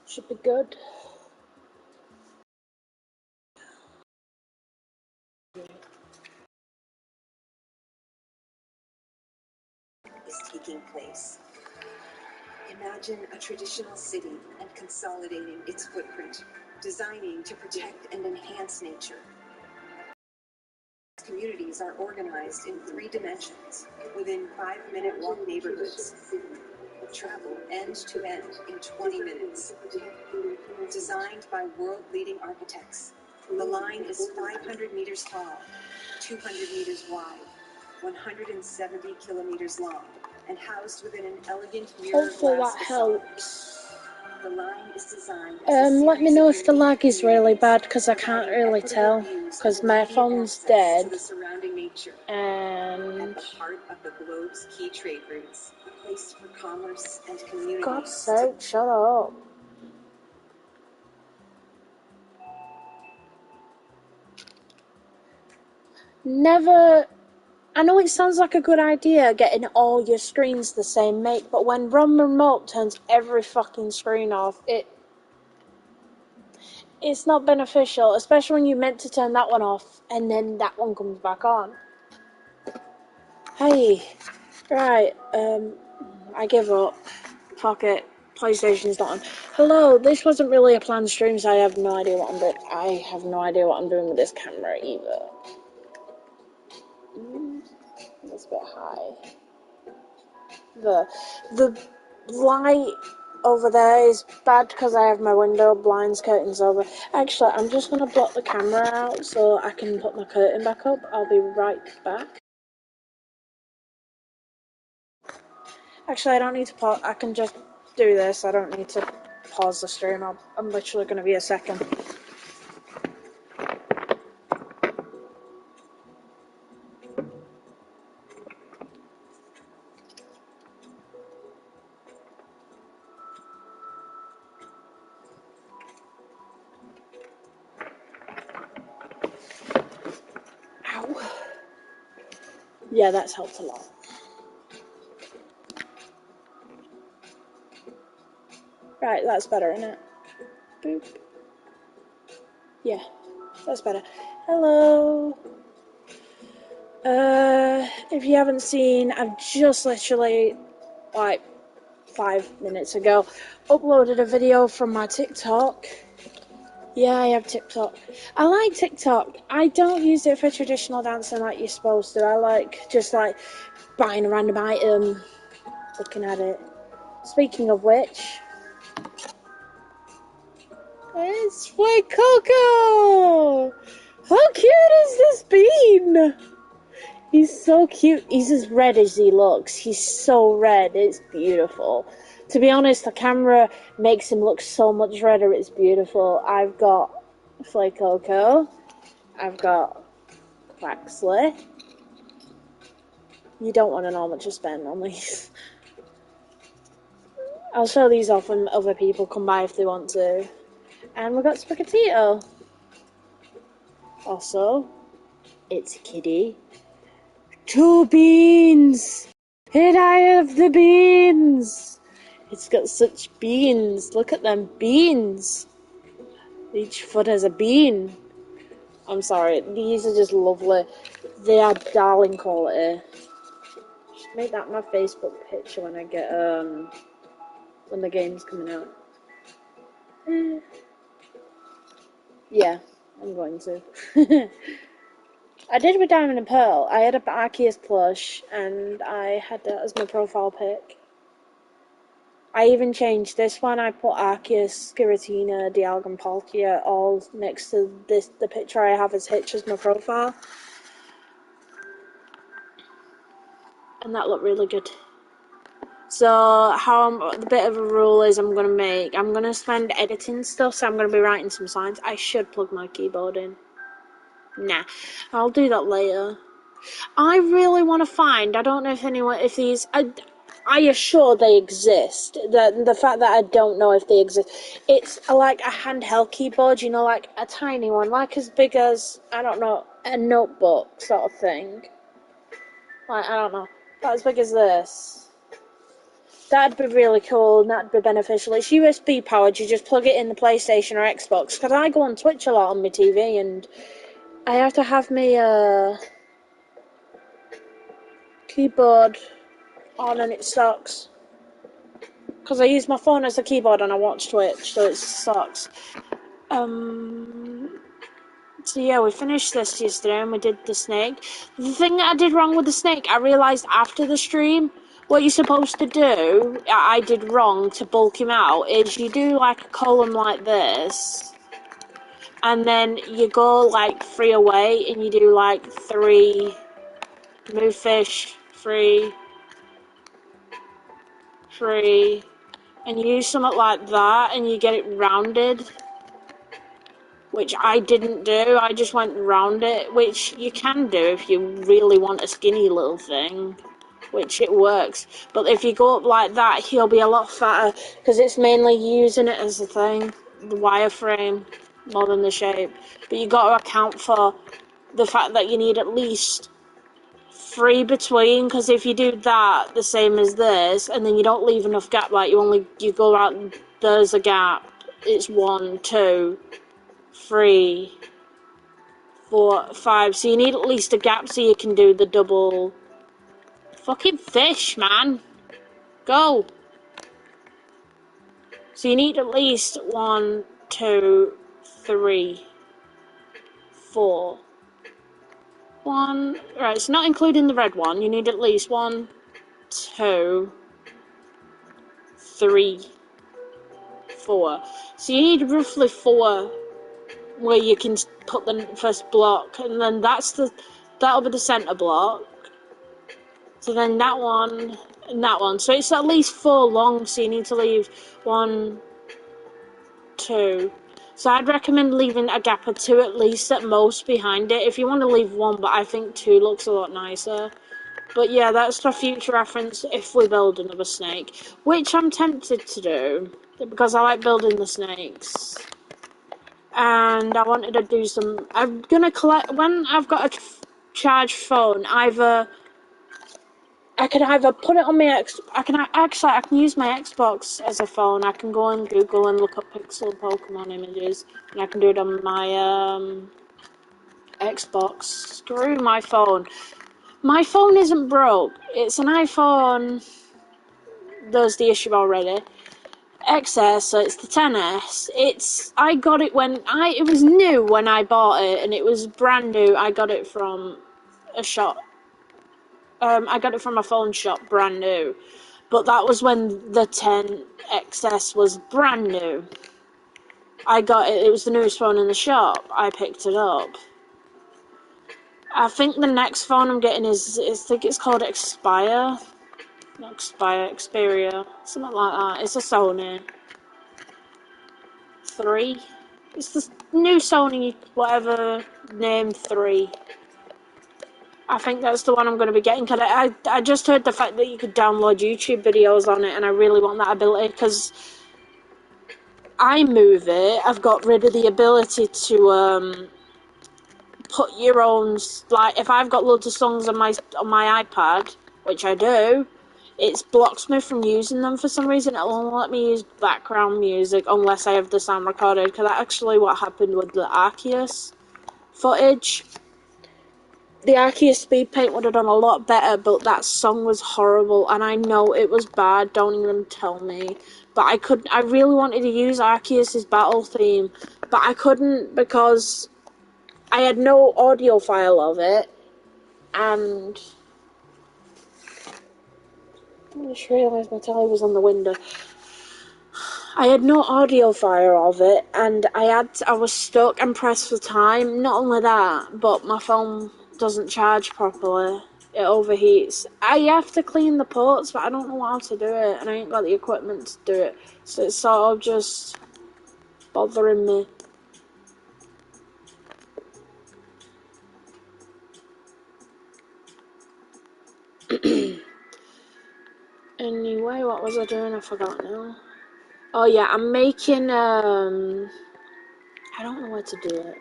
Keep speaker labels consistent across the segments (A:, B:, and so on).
A: Should be good.
B: Is taking place. Imagine a traditional city and consolidating its footprint, designing to protect and enhance nature. Communities are organized in 3 dimensions within 5-minute walk neighborhoods. Travel end to end in 20 minutes. Designed by world-leading architects, the line is 500 meters tall, 200 meters wide, 170 kilometers long, and housed within an elegant mirror
A: Hopefully
B: glass
A: that
B: facade.
A: helps.
B: The line is designed as a
A: Let me
B: series
A: know
B: of
A: if the lag is really bad, because I
B: providing
A: can't really
B: equitable
A: tell,
B: views
A: because
B: and
A: my
B: immediate
A: phone's
B: access
A: dead,
B: to the surrounding nature. At
A: and
B: the heart of the globe's key trade routes, a place for commerce and communities.
A: God's sake, shut up. Never. I know it sounds like a good idea, getting all your screens the same make, but when Ron Remote turns every fucking screen off, it's not beneficial, especially when you meant to turn that one off, and then that one comes back on. Hey, right, I give up. Fuck it. PlayStation's not on. Hello, this wasn't really a planned stream, so I have no idea what I'm doing. I have no idea what I'm doing with this camera either. That's a bit high. The light over there is bad because I have my window blinds, curtains over. Actually, I'm just gonna block the camera out so I can put my curtain back up. I'll be right back. Actually, I don't need to pause. I can just do this. I don't need to pause the stream. I'm literally gonna be a second. Ow. Yeah, that's helped a lot. Right, that's better, isn't it? Boop. Yeah, that's better. Hello. If you haven't seen, I've just literally, like, 5 minutes ago, uploaded a video from my TikTok. Yeah, I have TikTok. I like TikTok. I don't use it for traditional dancing like you're supposed to. I like just like buying a random item, looking at it. Speaking of which, it's Flake Coco! How cute is this bean? He's so cute. He's as red as he looks. He's so red. It's beautiful. To be honest, the camera makes him look so much redder. It's beautiful. I've got Flake Coco. I've got Quaxley. You don't want to know how much I spend on these. I'll show these off when other people come by if they want to. And we've got Spaghettito. Also, it's a kitty. 2 beans! And I have the beans! It's got such beans. Look at them beans. Each foot has a bean. I'm sorry, these are just lovely. They are darling quality. Should make that my Facebook picture when I get when the game's coming out. Yeah, I'm going to. I did with Diamond and Pearl. I had a Arceus plush, and I had that as my profile pic. I even changed this one. I put Arceus, Giratina, Dialga, and Palkia all next to the picture I have as Hitch as my profile. And that looked really good. So, the bit of a rule is I'm going to spend editing stuff, so I'm going to be writing some signs. I should plug my keyboard in. Nah, I'll do that later. I really want to find, I don't know if these, I assure they exist. The fact that I don't know if they exist, it's like a handheld keyboard, you know, like a tiny one, like as big as, I don't know, a notebook sort of thing. Like, I don't know, about as big as this. That'd be really cool, and that'd be beneficial. It's USB powered, you just plug it in the PlayStation or Xbox, because I go on Twitch a lot on my TV, and I have to have my keyboard on, and it sucks. Because I use my phone as a keyboard and I watch Twitch, so it sucks. So yeah, we finished this yesterday and we did the snake. The thing that I did wrong with the snake, I realised after the stream, what you're supposed to do, I did wrong to bulk him out, is you do like a column like this, and then you go like 3 away, and you do like 3, move fish, 3, 3, and you use something like that, and you get it rounded. Which I didn't do, I just went round it, which you can do if you really want a skinny little thing, which it works. But if you go up like that, he'll be a lot fatter, because it's mainly using it as a thing, the wireframe, more than the shape. But you got to account for the fact that you need at least 3 between, because if you do that, the same as this, and then you don't leave enough gap, like you go out, there's a gap, it's 1, 2, 3, 4, 5. So you need at least a gap so you can do the double. Fucking fish, man. Go. So you need at least 1, 2, 3, 4. 1. Right, it's not including the red one. You need at least 1, 2, 3, 4. So you need roughly 4 where you can put the first block, and then that'll be the center block. So then that one and that one. So it's at least 4 long, so you need to leave 1, 2. So I'd recommend leaving a gap of 2 at least at most behind it. If you want to leave 1, but I think 2 looks a lot nicer. But yeah, that's for future reference if we build another snake. Which I'm tempted to do, because I like building the snakes. And I wanted to do some... I'm going to collect... When I've got a charged phone, I can either put it on my I can use my Xbox as a phone. I can go on Google and look up pixel Pokemon images, and I can do it on my Xbox. Screw my phone. My phone isn't broke. It's an iPhone. There's the issue already. XS, so it's the 10s. I got it when it was new when I bought it, and it was brand new. I got it from a shop. I got it from a phone shop, brand new. But that was when the 10XS was brand new. I got it, it was the newest phone in the shop. I picked it up. I think the next phone I'm getting I think it's called Xperia, something like that. It's a Sony 3. It's the new Sony, whatever name 3. I think that's the one I'm going to be getting, because I just heard the fact that you could download YouTube videos on it, and I really want that ability, because iMovie, I've got rid of the ability to put your own, like, if I've got loads of songs on my iPad, which I do, it blocks me from using them for some reason. It'll only let me use background music unless I have the sound recorded, because that's actually what happened with the Arceus footage. The Arceus speed paint would have done a lot better, but that song was horrible, and I know it was bad, don't even tell me. But I really wanted to use Arceus's battle theme, but I couldn't because I had no audio file of it, and I just realised my telly was on the window. I had no audio file of it, and I was stuck and pressed for time. Not only that, but my phone doesn't charge properly. It overheats. I have to clean the ports, but I don't know how to do it, and I ain't got the equipment to do it. So it's sort of just bothering me. Anyway, what was I doing? I forgot now. Oh yeah, I'm making, I don't know where to do it.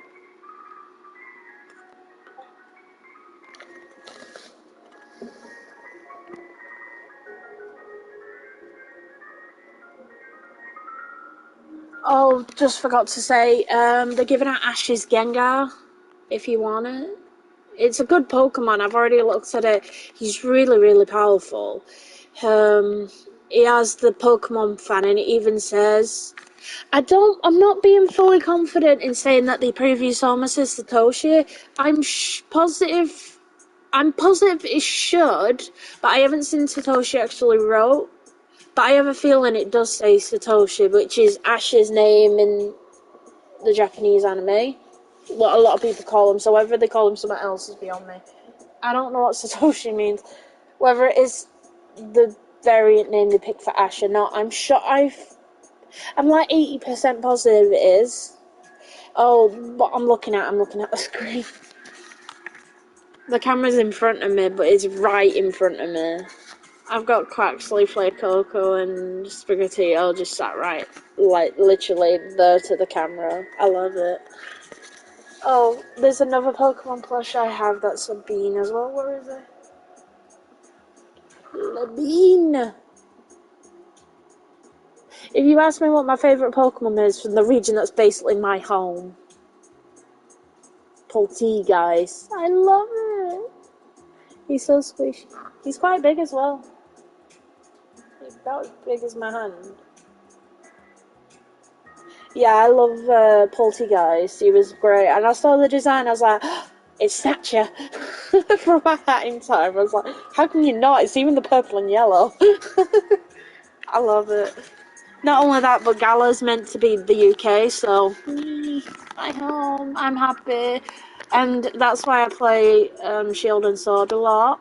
A: Oh, just forgot to say, they're giving out Ash's Gengar, if you want it. It's a good Pokemon, I've already looked at it. He's really, really powerful. He has the Pokemon fan, and it even says... I'm not being fully confident in saying that the previous owner is Satoshi. I'm positive it should, but I haven't seen Satoshi actually wrote. But I have a feeling it does say Satoshi, which is Ash's name in the Japanese anime. What a lot of people call him, so whether they call him something else is beyond me. I don't know what Satoshi means. Whether it is the variant name they picked for Ash or not, I'm like 80% positive it is. Oh, what I'm looking at the screen. The camera's in front of me, but it's right in front of me. I've got Quaxley, Coco, and Spaghetti all just sat right, like, literally there to the camera. I love it. Oh, there's another Pokemon plush I have that's a bean as well. Where is it? The bean! If you ask me what my favourite Pokemon is from the region that's basically my home, Polteageist. I love it! He's so squishy. He's quite big as well. He's about as big as my hand. Yeah, I love Polteageist. He was great. And I saw the design, I was like, oh, it's Snatcher. From my hatting time, I was like, how can you not? It's even the purple and yellow. I love it. Not only that, but Gala's meant to be the UK, so I'm happy. And that's why I play Shield and Sword a lot.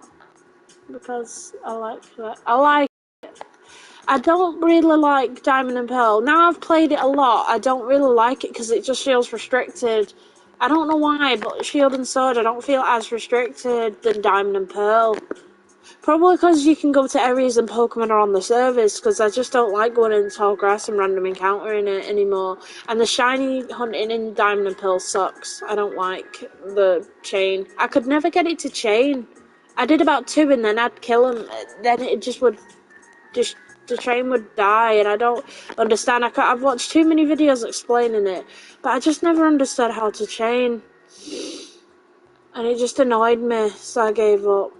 A: Because I like that. I don't really like Diamond and Pearl. Now I've played it a lot, I don't really like it because it just feels restricted. I don't know why, but Shield and Sword I don't feel as restricted than Diamond and Pearl. Probably because you can go to areas and Pokemon are on the service, because I just don't like going into tall grass and random encountering it anymore. And the shiny hunting in Diamond and Pearl sucks. I don't like the chain. I could never get it to chain. I did about 2 and then I'd kill him. Then it just would... the train would die, and I don't understand. I've watched too many videos explaining it, but I just never understood how to chain. And it just annoyed me, so I gave up.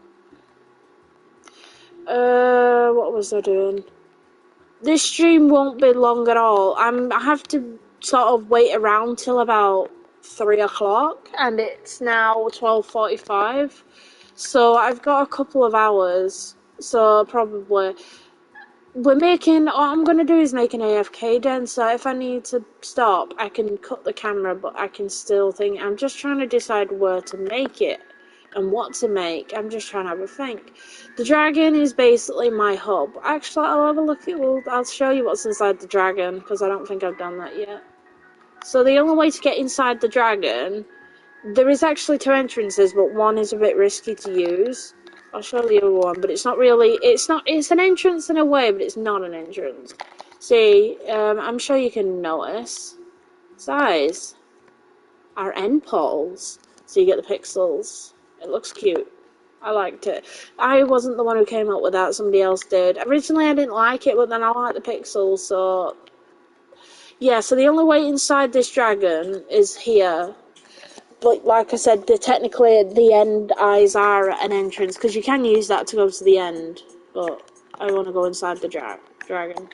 A: What was I doing? This stream won't be long at all. I have to sort of wait around till about 3 o'clock, and it's now 12:45. So I've got a couple of hours, so probably... what I'm going to do is make an AFK den, so if I need to stop, I can cut the camera, but I can still think. I'm just trying to decide where to make it and what to make. I'm just trying to have a think. The dragon is basically my hub. Actually, I'll have a look at... I'll show you what's inside the dragon, because I don't think I've done that yet. So the only way to get inside the dragon... there is actually 2 entrances, but one is a bit risky to use. I'll show the other one, but it's not really... it's an entrance in a way, but it's not an entrance. See, I'm sure you can notice. Size are end poles, so you get the pixels. It looks cute. I liked it. I wasn't the one who came up with that, somebody else did. Originally I didn't like it, but then I like the pixels, so... yeah, so the only way inside this dragon is here. But like I said, technically the end eyes are an entrance, because you can use that to go to the end. But I want to go inside the dragon.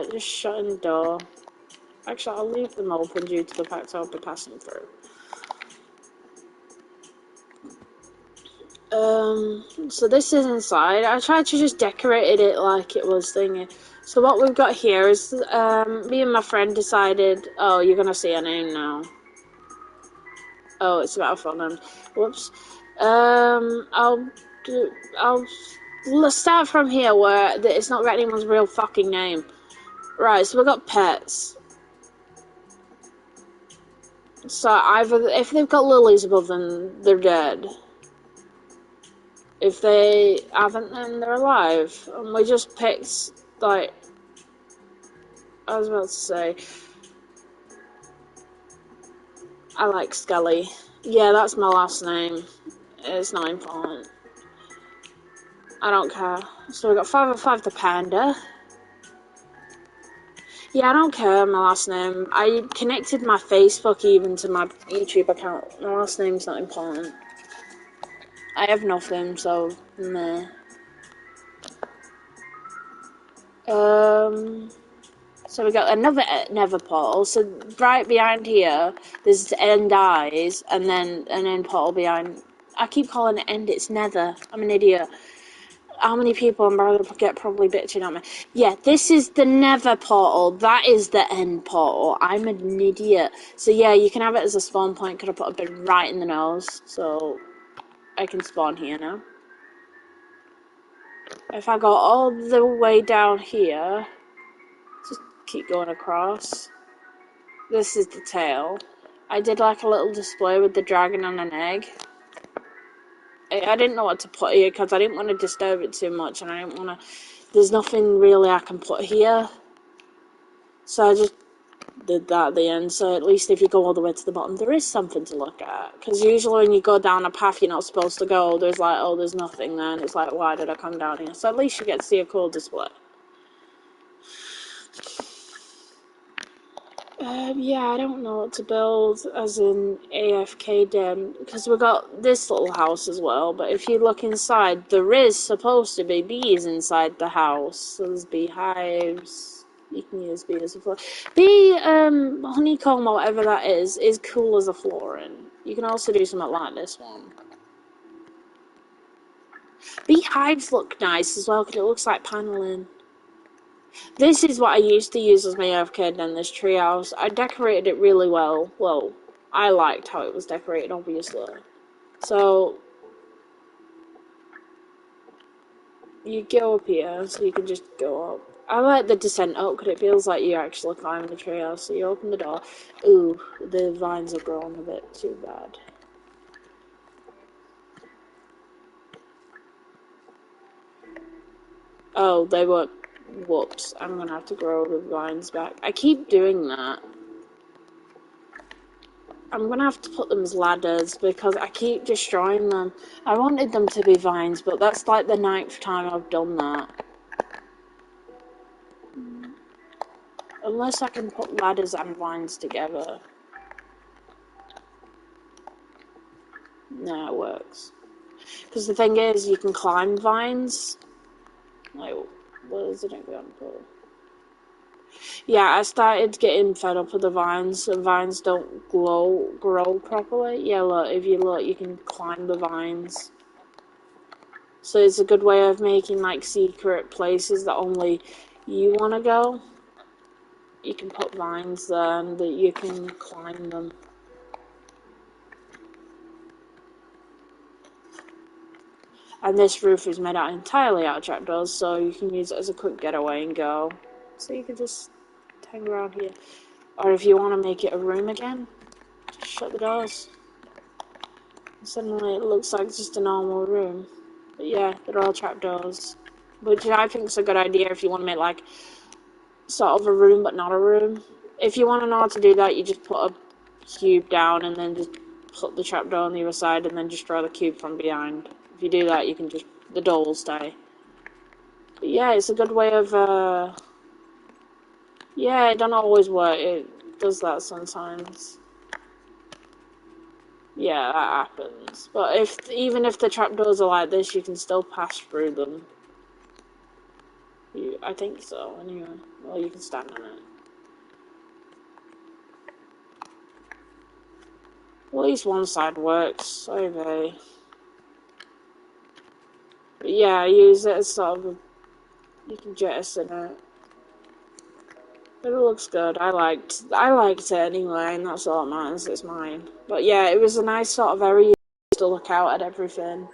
A: Just shutting the door. Actually, I'll leave them open due to the fact I'll be passing through. So this is inside. I tried to just decorate it like it was thingy. So what we've got here is, me and my friend decided, oh, you're gonna see a name now. Oh, it's about a phone number. Whoops. Let's start from here where it's not got anyone's real fucking name. Right, so we've got pets. So either, if they've got lilies above them, they're dead. If they haven't, then they're alive. And we just picked, like... I was about to say... I like Skelly. Yeah, that's my last name. It's not important. I don't care. So we got 505 the panda. Yeah, I don't care my last name. I connected my Facebook even to my YouTube account. My last name's not important. I have nothing, so meh. So we got another nether portal. So right behind here, there's end eyes, and then an end portal behind. I keep calling it end. It's nether. I'm an idiot. How many people am I gonna get probably bitching at me? Yeah, this is the nether portal. That is the end portal. I'm an idiot. So yeah, you can have it as a spawn point. Could have put a bit right in the nose, so I can spawn here now. If I go all the way down here, just keep going across. This is the tail. I did like a little display with the dragon and an egg. I didn't know what to put here because I didn't want to disturb it too much, and I didn't want to. There's nothing really I can put here, so I just did that at the end. So at least if you go all the way to the bottom, there is something to look at. Because usually when you go down a path you're not supposed to go, there's like, oh, there's nothing there, and it's like, why did I come down here? So at least you get to see a cool display. Yeah, I don't know what to build as in AFK den, because we got this little house as well, but if you look inside, there is supposed to be bees inside the house. So there's beehives, you can use bee as a floor. Bee, honeycomb or whatever that is cool as a flooring. You can also do something like this one. Beehives look nice as well, because it looks like paneling. This is what I used to use as my AFK den, this treehouse. I decorated it really well. Well, I liked how it was decorated, obviously. So, you go up here, so you can just go up. I like the descent up, because it feels like you're actually climbing the treehouse. So you open the door. Ooh, the vines have grown a bit too bad. Oh, they were... Whoops, I'm gonna have to grow the vines back. I keep doing that. I'm gonna have to put them as ladders because I keep destroying them. I wanted them to be vines, but that's like the 9th time I've done that. Unless I can put ladders and vines together. No, it works. Because the thing is, you can climb vines. Like, what is it example? Yeah, I started getting fed up with the vines. The vines don't grow properly. Yeah, look, if you look, you can climb the vines. So it's a good way of making like secret places that only you want to go. You can put vines there and that you can climb them. And this roof is made out entirely out of trapdoors, so you can use it as a quick getaway and go. So you can just hang around here. Or if you want to make it a room again, just shut the doors. And suddenly it looks like just a normal room. But yeah, they're all trapdoors. Which I think is a good idea if you want to make like sort of a room but not a room. If you want to know how to do that, you just put a cube down and then just put the trapdoor on the other side and then just draw the cube from behind. If you do that, you can just, the door will stay. But yeah, it's a good way of, yeah, it don't always work, it does that sometimes. Yeah, that happens. But even if the trapdoors are like this, you can still pass through them. I think so, anyway. Well, you can stand on it. Well, at least one side works, sorry, But yeah, I use it as sort of a, you can jettison it. But it looks good. I liked it anyway, and that's all that matters, it's mine. But yeah, it was a nice sort of area to look out at everything.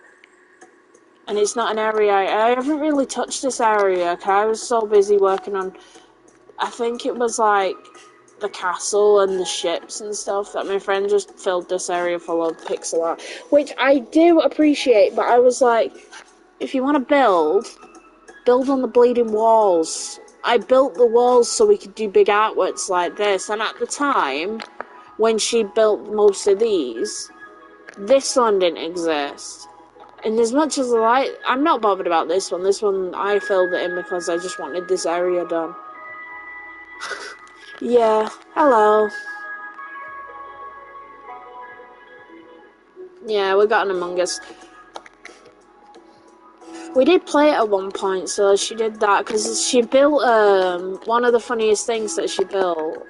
A: And it's not an area, I haven't really touched this area, because I was so busy working on, I think it was like the castle and the ships and stuff, that my friend just filled this area full of pixel art. Which I do appreciate, but I was like, if you want to build on the bleeding walls. I built the walls so we could do big artworks like this, and at the time, when she built most of these, this one didn't exist. And as much as I'm not bothered about this one I filled it in because I just wanted this area done. Yeah, hello. Yeah, we got an Among Us. We did play it at one point, so she did that, because she built, one of the funniest things that she built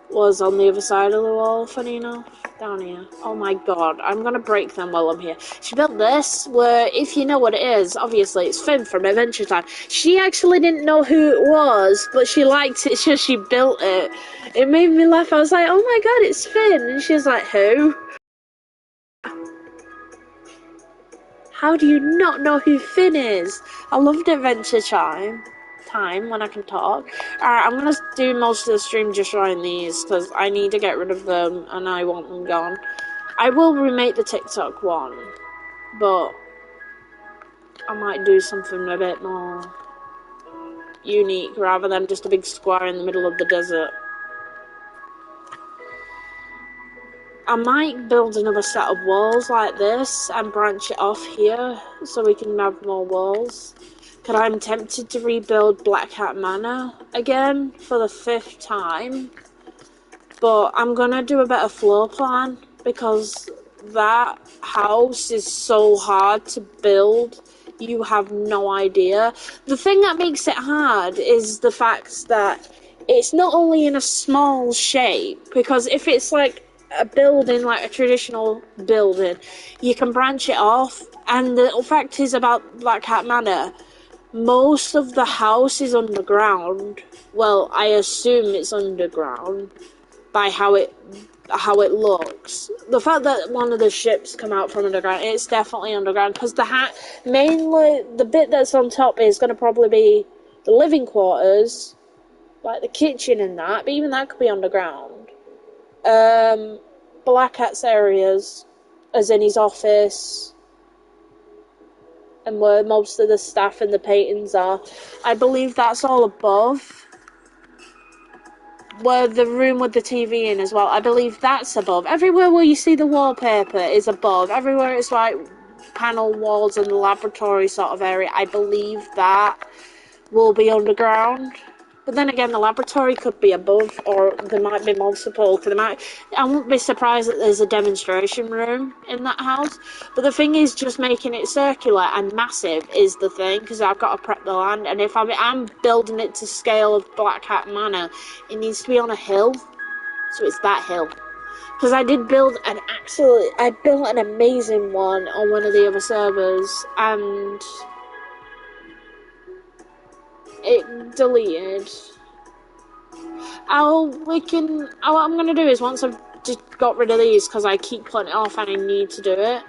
A: was on the other side of the wall, funny enough, down here. Oh my god, I'm gonna break them while I'm here. She built this, where, if you know what it is, obviously it's Finn from Adventure Time. She actually didn't know who it was, but she liked it, so she built it. It made me laugh. I was like, oh my god, it's Finn, and she's like, who? How do you not know who Finn is? I loved Adventure Time when I can talk. Alright, I'm gonna do most of the stream just showing these because I need to get rid of them and I want them gone. I will remake the TikTok one, but I might do something a bit more unique rather than just a big square in the middle of the desert. I might build another set of walls like this and branch it off here so we can have more walls. Because I'm tempted to rebuild Black Hat Manor again for the 5th time. But I'm going to do a better floor plan because that house is so hard to build. You have no idea. The thing that makes it hard is the fact that it's not only in a small shape, because if it's like a building, like a traditional building, you can branch it off. And the fact is about Black Hat Manor, most of the house is underground. Well, I assume it's underground by how it looks. The fact that one of the ships come out from underground, it's definitely underground, because mainly the bit that's on top is going to probably be the living quarters, like the kitchen and that, but even that could be underground. Black Hat's areas, as in his office, and where most of the staff and the paintings are, I believe that's all above. Where the room with the TV in as well, I believe that's above. Everywhere where you see the wallpaper is above. Everywhere it's like panel walls and the laboratory sort of area, I believe that will be underground. But then again, the laboratory could be above, or there might be multiple. I won't be surprised that there's a demonstration room in that house. But the thing is, just making it circular and massive is the thing, because I've got to prep the land. And if I'm building it to scale of Black Hat Manor, it needs to be on a hill. So it's that hill. Because I did build I built an amazing one on one of the other servers, and it deleted. What I'm gonna do is, once I've just got rid of these, because I keep putting it off and I need to do it.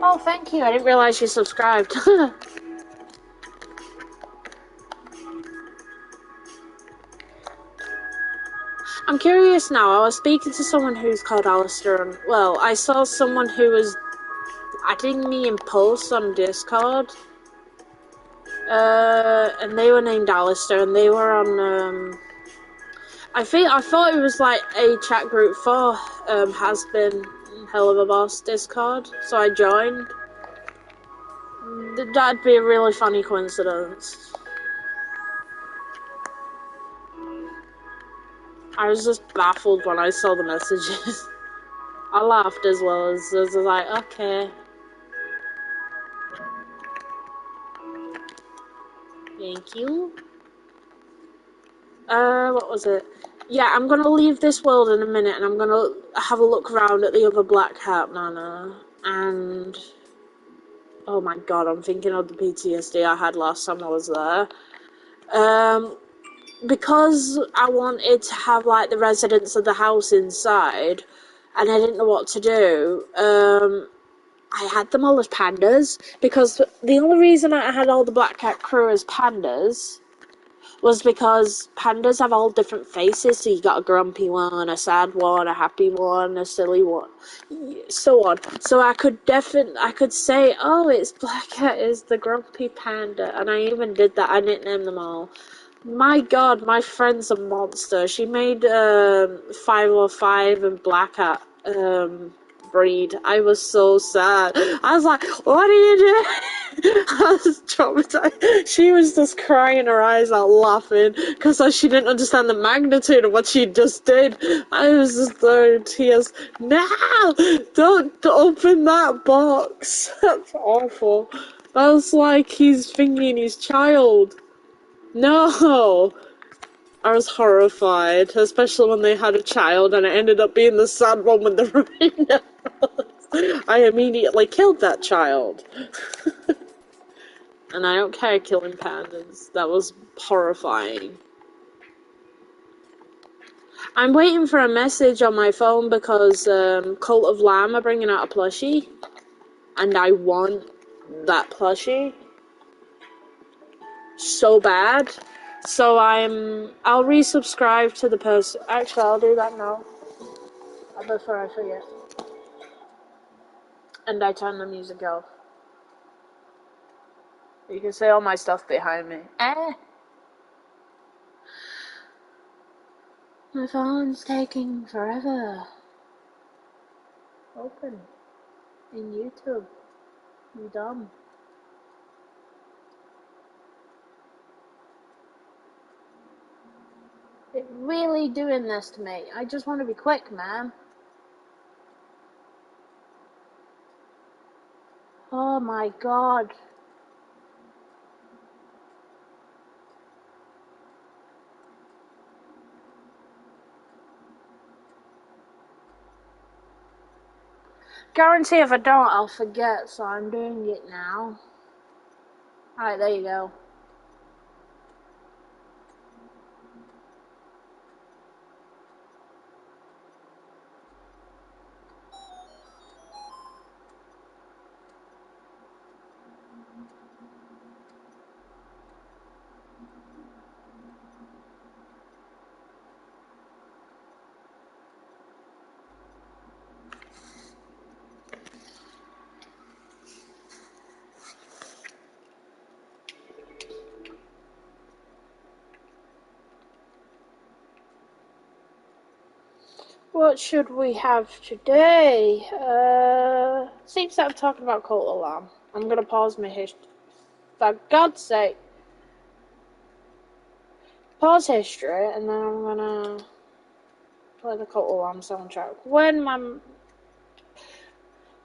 A: Oh, thank you. I didn't realise you subscribed. I'm curious now. I was speaking to someone who's called Alistair, and, well, I saw someone who was adding me in posts on Discord. And they were named Alistair, and they were on, I thought it was like a chat group for, Has Been Hell of a Boss Discord, so I joined. That'd be a really funny coincidence. I was just baffled when I saw the messages. I laughed as well as I was like, okay. Thank you. What was it? Yeah, I'm gonna leave this world in a minute, and I'm gonna have a look around at the other Black Hat Manor, and oh my god, I'm thinking of the PTSD I had last time I was there. Because I wanted to have like the residents of the house inside, and I didn't know what to do, I had them all as pandas, because the only reason I had all the Black Cat crew as pandas was because pandas have all different faces, so you got a grumpy one, a sad one, a happy one, a silly one, so on. So I could say, oh, it's Black Cat is the grumpy panda, and I even did that. I didn't name them all. My god, my friend's a monster. She made 505 and Black Hat breed. I was so sad. I was like, what are you doing? I was traumatized. She was just crying her eyes out laughing because she didn't understand the magnitude of what she just did. I was just there in tears. No! Don't open that box. That's awful. That's like he's thinking he's child. No! I was horrified, especially when they had a child and it ended up being the sad one with the running nose. I immediately killed that child. And I don't care killing pandas. That was horrifying. I'm waiting for a message on my phone because Cult of Lamb are bringing out a plushie. And I want that plushie so bad. So I'll resubscribe to the person. Actually, I'll do that now. Before I forget. And I turn the music off. You can see all my stuff behind me. My phone's taking forever. Open. In YouTube. You dumb. It really doing this to me. I just want to be quick, man. Oh my god. Guarantee if I don't, I'll forget, so I'm doing it now. Alright, there you go. What should we have today? Seems that I'm talking about Cult Alarm. I'm gonna pause my history. For God's sake. Pause history, and then I'm gonna play the Cult Alarm soundtrack.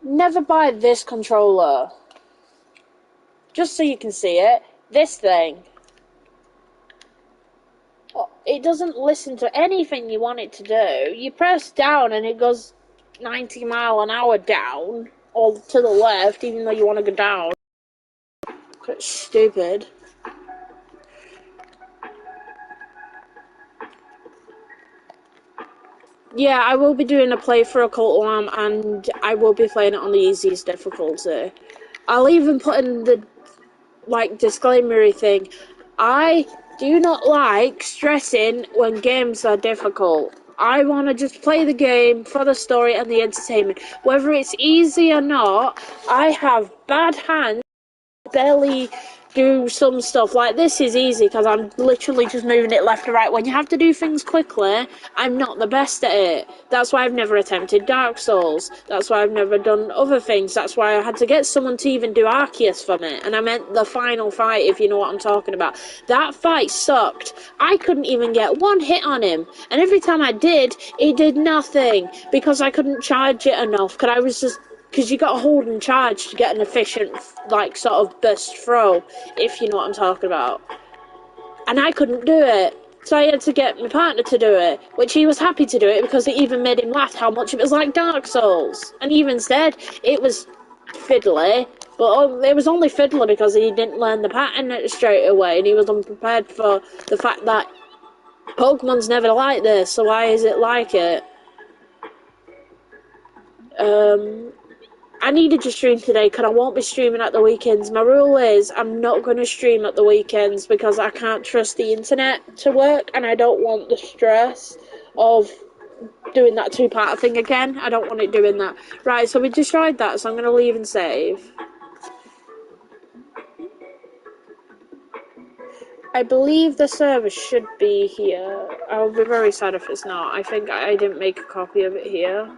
A: Never buy this controller. Just so you can see it. This thing. It doesn't listen to anything you want it to do. You press down and it goes 90 mile an hour down, or to the left, even though you want to go down. It's stupid. Yeah, I will be doing a playthrough of Cult Alarm, and I will be playing it on the easiest difficulty. I'll even put in the, disclaimer thing. I do not like stressing when games are difficult. I want to just play the game for the story and the entertainment. Whether it's easy or not, I have bad hands. Barely do some stuff. Like, this is easy because I'm literally just moving it left to right. When you have to do things quickly, I'm not the best at it. That's why I've never attempted Dark Souls. That's why I've never done other things. That's why I had to get someone to even do Arceus for me. And I meant the final fight, if you know what I'm talking about. That fight sucked. I couldn't even get one hit on him. And every time I did, it did nothing. Because I couldn't charge it enough. Because you got to hold and charge to get an efficient, sort of burst throw, if you know what I'm talking about. And I couldn't do it. So I had to get my partner to do it, which he was happy to do it because it even made him laugh how much it was like Dark Souls. And he even said it was fiddly, but it was only fiddly because he didn't learn the pattern straight away, and he was unprepared for the fact that Pokemon's never like this, so why is it like it? I needed to stream today because I won't be streaming at the weekends. My rule is I'm not going to stream at the weekends because I can't trust the internet to work, and I don't want the stress of doing that two-part thing again. I don't want it doing that. Right, so we destroyed that, so I'm going to leave and save. I believe the server should be here. I'll be very sad if it's not. I think I didn't make a copy of it here.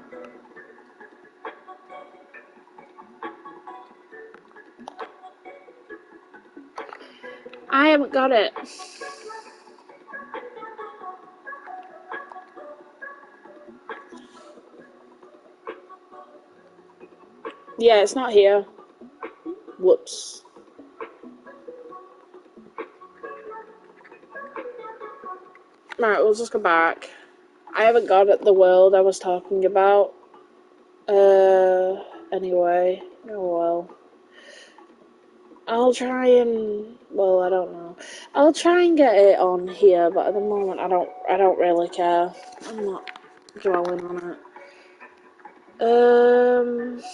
A: I haven't got it. Yeah, it's not here. Whoops. Right, we'll just go back. I haven't got it, the world I was talking about. Anyway. Oh well. I'll try and... Well, I don't know. I'll try and get it on here, but at the moment I don't really care. I'm not dwelling on it.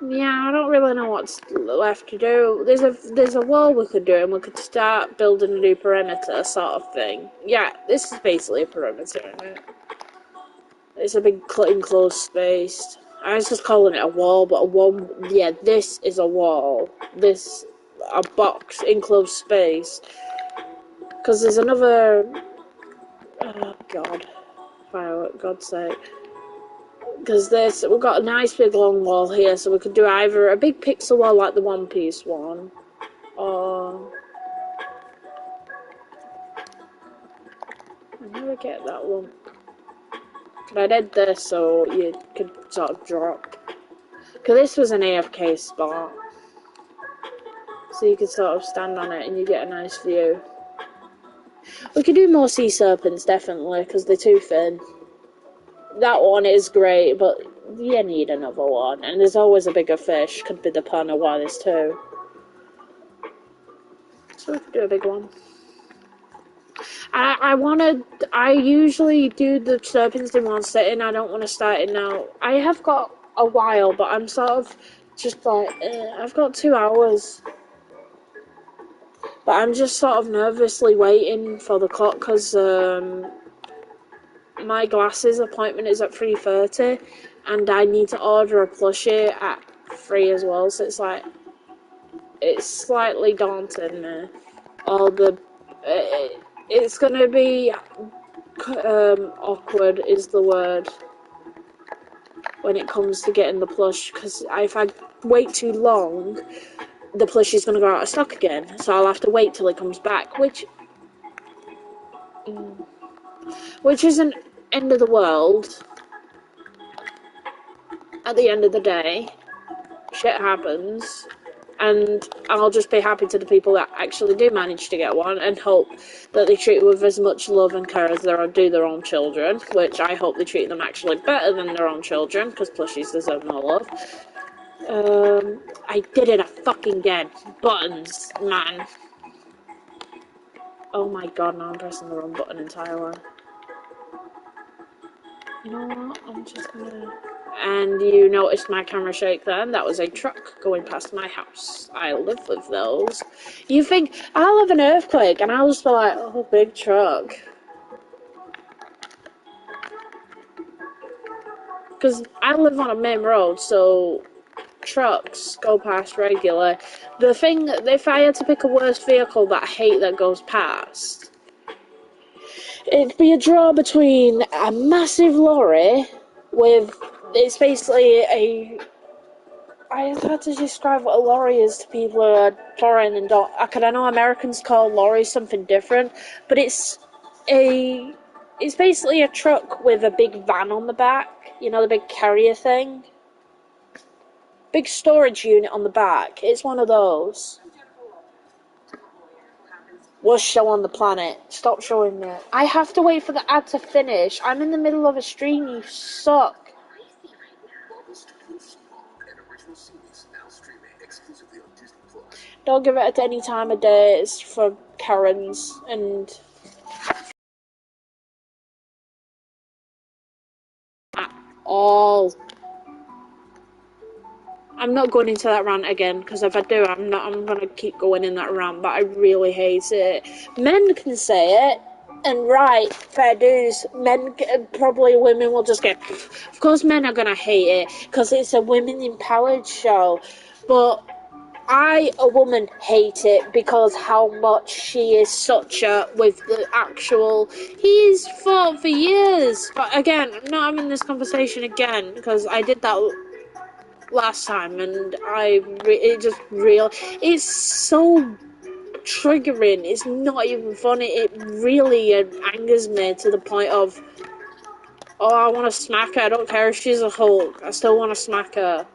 A: Yeah, I don't really know what's left to do. There's a wall we could do, and we could start building a new perimeter sort of thing. Yeah, this is basically a perimeter, isn't it? It's a big enclosed space. I was just calling it a wall, but a wall. Yeah, this is a wall. This a box enclosed space. Because there's another. Oh God, firework! God's sake. Because we've got a nice big long wall here, so we could do either a big pixel wall like the One Piece one, or I never get that one. But I did this so you could sort of drop. Because this was an AFK spot, so you could sort of stand on it and you get a nice view. We could do more sea serpents, definitely, because they're too thin. That one is great, but you need another one. And there's always a bigger fish, could be the pun of why there's two. So we could do a big one. I usually do the serpents in one sitting. I don't want to start it now. I have got a while, but I'm sort of just like, I've got 2 hours. But I'm just sort of nervously waiting for the clock because my glasses appointment is at 3:30 and I need to order a plushie at 3 as well. So it's like, it's slightly daunting me. It's going to be awkward is the word when it comes to getting the plush, because if I wait too long, the plush is going to go out of stock again, so I'll have to wait till it comes back, which isn't end of the world. At the end of the day, shit happens, and I'll just be happy to the people that actually do manage to get one and hope that they treat it with as much love and care as they do their own children, which I hope they treat them actually better than their own children, because plushies deserve more love. I did it again. Buttons, man. Oh my god, now I'm pressing the wrong button entirely. You know what, I'm just gonna... And you noticed my camera shake then? That was a truck going past my house. I live with those. You think, I'll have an earthquake, and I'll just be like, oh, big truck. Because I live on a main road, so trucks go past regular. The thing, if I had to pick a worst vehicle that I hate that goes past, it'd be a draw between a massive lorry with... It's basically a... I had to describe what a lorry is to people who are foreign and don't... I know Americans call lorries something different, but it's basically a truck with a big van on the back. You know, the big carrier thing? Big storage unit on the back. It's one of those. Worst show on the planet. Stop showing me. I have to wait for the ad to finish. I'm in the middle of a stream, you suck. Don't give it at any time of day. It's for Karens and... at all. I'm not going into that rant again, because if I do, I'm going to keep going in that rant, but I really hate it. Men can say it, and right, fair dues, probably women will just get... Of course men are going to hate it, because it's a women empowered show, but I, a woman, hate it because how much she is such a... with the actual... He's fought for years, but again, I'm not having this conversation again, because I did that last time, and it's so triggering. It's not even funny. It really angers me to the point of, oh, I want to smack her. I don't care if she's a Hulk. I still want to smack her.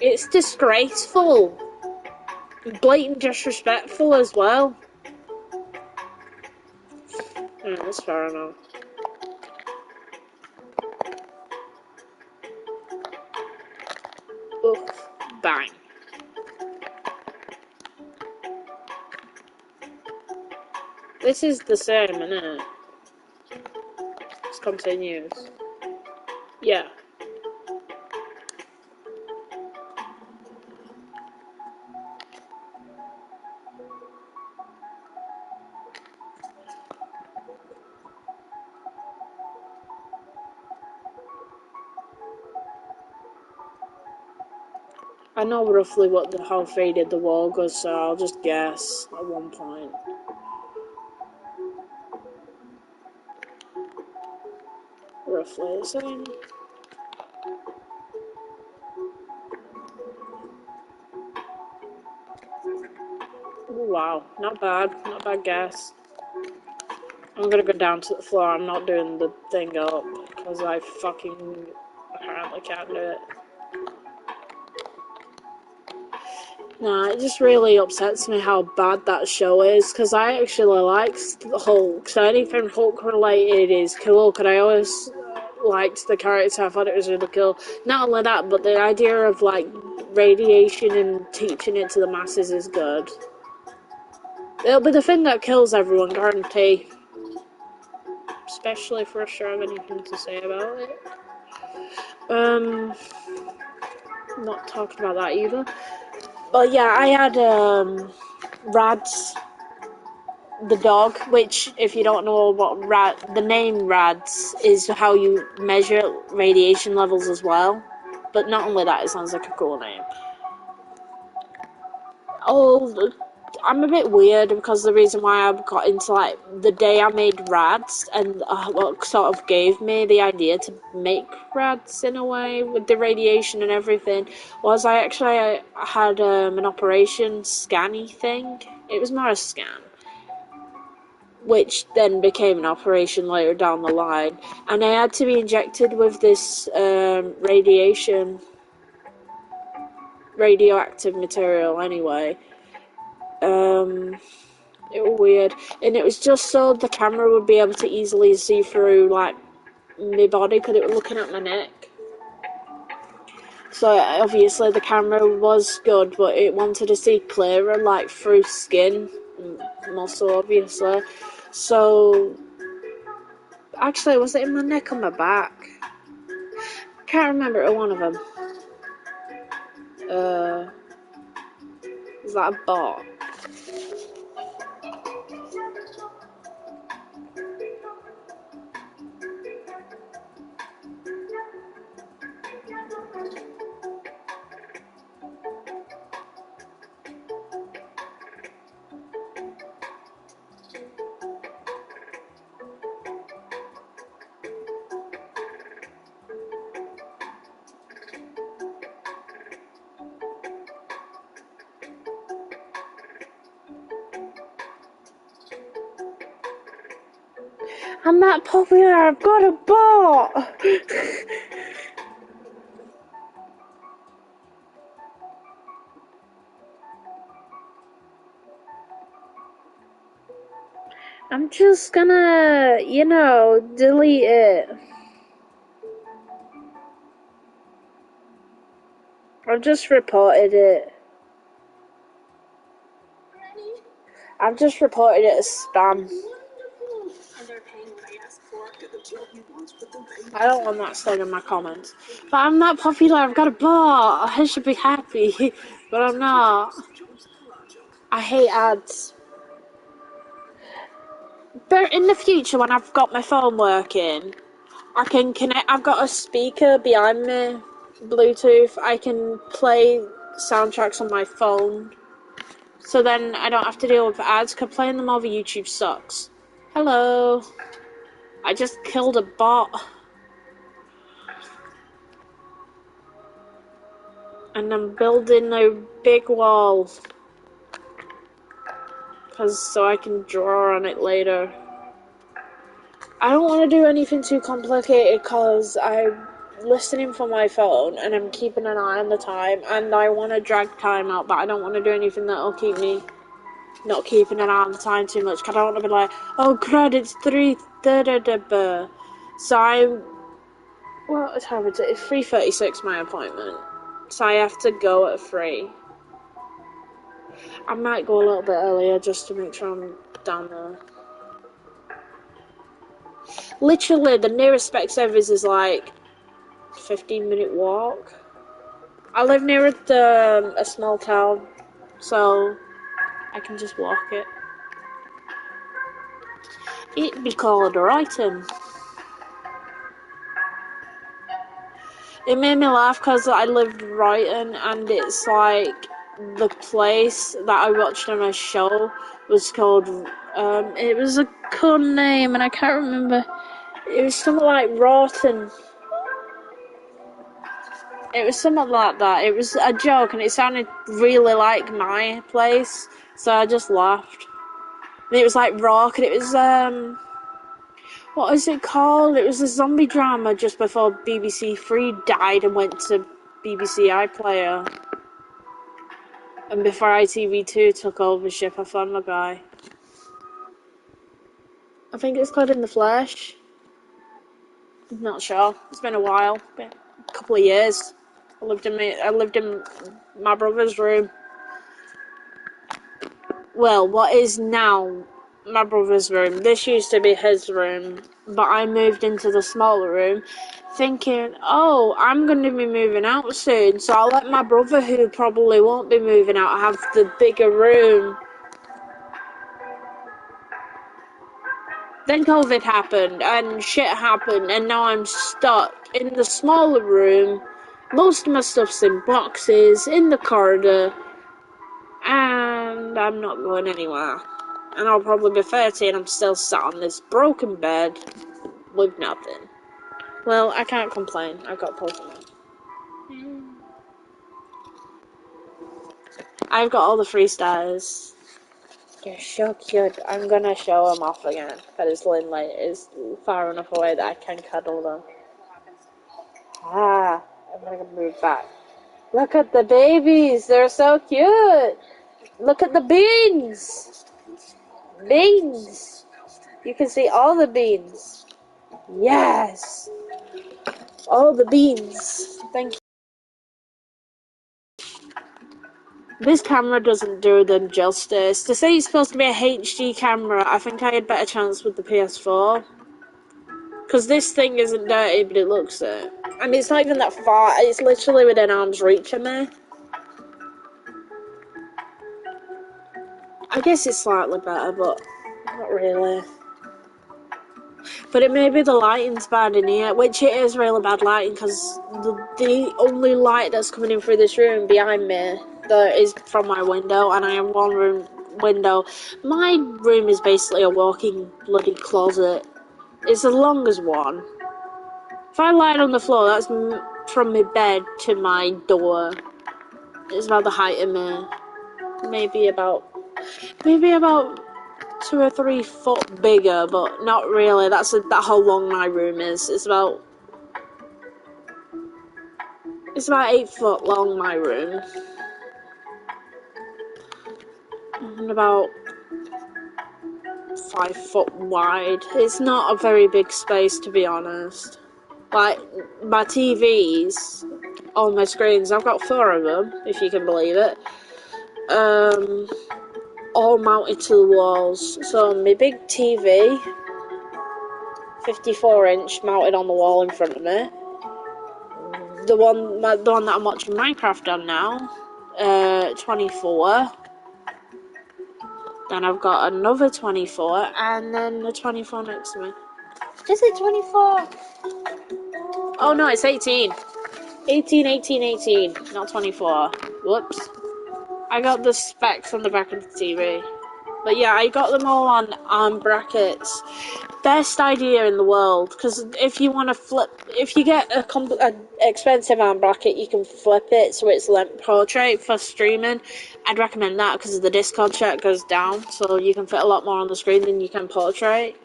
A: It's disgraceful. Blatant disrespectful as well. Yeah, that's fair enough. Oof. Bang. This is the same, isn't it? This continues. Yeah. I know roughly how faded the wall goes, so I'll just guess at one point. Roughly the same. Ooh, wow, not bad guess. I'm gonna go down to the floor. I'm not doing the thing up because I fucking apparently can't do it. Nah, it just really upsets me how bad that show is, because I actually like Hulk, so anything Hulk related is cool, because I always liked the character. I thought it was really cool. Not only that, but the idea of like radiation and teaching it to the masses is good. It'll be the thing that kills everyone, guarantee. Especially if Russia have anything to say about it. Not talking about that either. But yeah, I had Rads, the dog, which, if you don't know what the name Rads is how you measure radiation levels as well. But not only that, it sounds like a cool name. Oh, I'm a bit weird because the reason why I got into like the day I made Rads and what sort of gave me the idea to make Rads in a way with the radiation and everything was I actually had an operation scanny thing. It was more a scan, which then became an operation later down the line, and I had to be injected with this radioactive material anyway. It was weird, and it was just so the camera would be able to easily see through like my body because it was looking at my neck. So obviously the camera was good, but it wanted to see clearer, like through skin and muscle, obviously. So actually, was it in my neck or my back? Can't remember one of them. Is that a bot? I'm that popular, I've got a bot! I'm just gonna, delete it. I've just reported it. I've just reported it as spam. I don't want that said in my comments. But I'm not popular, I've got a bot. I should be happy. But I'm not. I hate ads. But in the future, when I've got my phone working, I can connect. I've got a speaker behind me, Bluetooth. I can play soundtracks on my phone. So then I don't have to deal with ads, because playing them over YouTube sucks. Hello. I just killed a bot. And I'm building a big wall. so I can draw on it later. I don't want to do anything too complicated because I'm listening from my phone and I'm keeping an eye on the time, and I want to drag time out, but I don't want to do anything that'll keep me not keeping an eye on the time too much, because I don't want to be like, oh crud, it's 3:30. So what time is it? It's 3:36 my appointment, so I have to go at 3. I might go a little bit earlier just to make sure I'm down there. Literally, the nearest spec service is like 15-minute walk. I live near a small town, so I can just walk it. It'd be called Brighton. It made me laugh because I lived in Brighton, and it's like the place that I watched on a show was called. It was a cool name, and I can't remember. It was something like Rotten. It was something like that. It was a joke, and it sounded really like my place, so I just laughed. And it was like rock, and it was what is it called? It was a zombie drama just before BBC Three died and went to BBC iPlayer, and before ITV2 took ownership of Family Guy. I think it's called In the Flesh. I'm not sure. It's been a while, been a couple of years. I lived in my brother's room. Well, what is now my brother's room. This used to be his room, but I moved into the smaller room thinking, oh, I'm going to be moving out soon, so I'll let my brother, who probably won't be moving out, have the bigger room. Then COVID happened, and shit happened, and now I'm stuck in the smaller room. Most of my stuff's in boxes, in the corridor, and I'm not going anywhere. And I'll probably be 30 and I'm still sat on this broken bed with nothing. Well, I can't complain. I've got Pokemon. I've got all the 3 stars. You're so cute. I'm gonna show them off again, because Lindley is far enough away that I can cuddle them. I'm gonna move back. Look at the babies. They're so cute. Look at the beans. Beans. You can see all the beans. Yes. All the beans. Thank you. This camera doesn't do them justice. To say it's supposed to be a HD camera, I think I had better chance with the PS4. Because this thing isn't dirty, but it looks it. And it's not even that far. It's literally within arm's reach of me. I guess it's slightly better, but not really. But it may be the lighting's bad in here, which it is really bad lighting, because the only light that's coming in through this room behind me that is from my window, and I have one room window. My room is basically a walking bloody closet. It's the longest one. If I lied on the floor, that's from my bed to my door. It's about the height of me. Maybe about 2 or 3 foot bigger, but not really. That's how long my room is. It's about 8 foot long, my room, and about 5 foot wide. It's not a very big space, to be honest. Like, my TVs on my screens, I've got 4 of them, if you can believe it. All mounted to the walls. So my big TV, 54-inch, mounted on the wall in front of me. The one that I'm watching Minecraft on now, 24. Then I've got another 24, and then the 24 next to me. Is it 24? Oh no, it's 18. 18, not 24. Whoops. I got the specs on the back of the TV. But yeah, I got them all on arm brackets. Best idea in the world, because if you want to flip, if you get a expensive arm bracket, you can flip it so it's length portrait for streaming. I'd recommend that because the Discord chat goes down, so you can fit a lot more on the screen than you can portrait.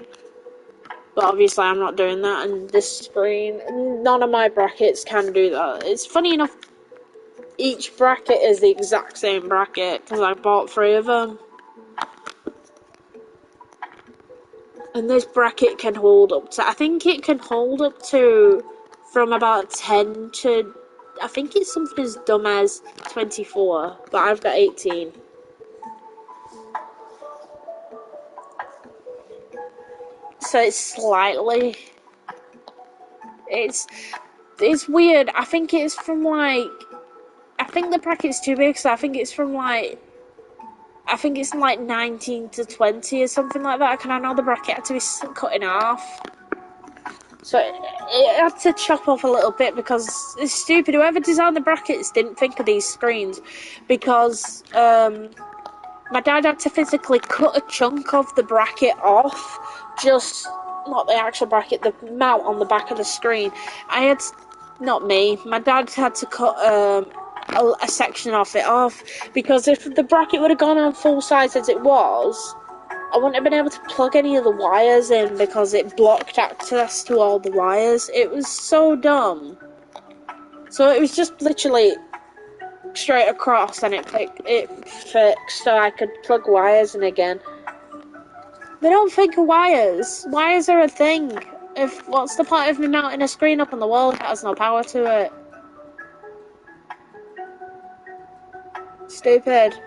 A: But obviously I'm not doing that, and this screen, none of my brackets can do that. It's funny enough, each bracket is the exact same bracket, because I bought 3 of them. And this bracket can hold up to, I think it can hold up to from about 10 to, I think it's something as dumb as 24, but I've got 18. So it's slightly, it's weird. I think it's from like, I think the bracket's too big, so I think it's from like, I think it's like 19 to 20 or something like that. Because I know the bracket had to be cut in half. So it had to chop off a little bit because it's stupid. Whoever designed the brackets didn't think of these screens, because my dad had to physically cut a chunk of the bracket off, just not the actual bracket, the mount on the back of the screen. Not me, my dad had to cut a section of it off, because if the bracket would have gone on full size as it was, I wouldn't have been able to plug any of the wires in because it blocked access to all the wires. It was so dumb. So it was just literally straight across, and it fixed so I could plug wires in again. They don't think of wires. Wires are a thing. What's the point of me mounting a screen up on the wall that has no power to it? Stupid.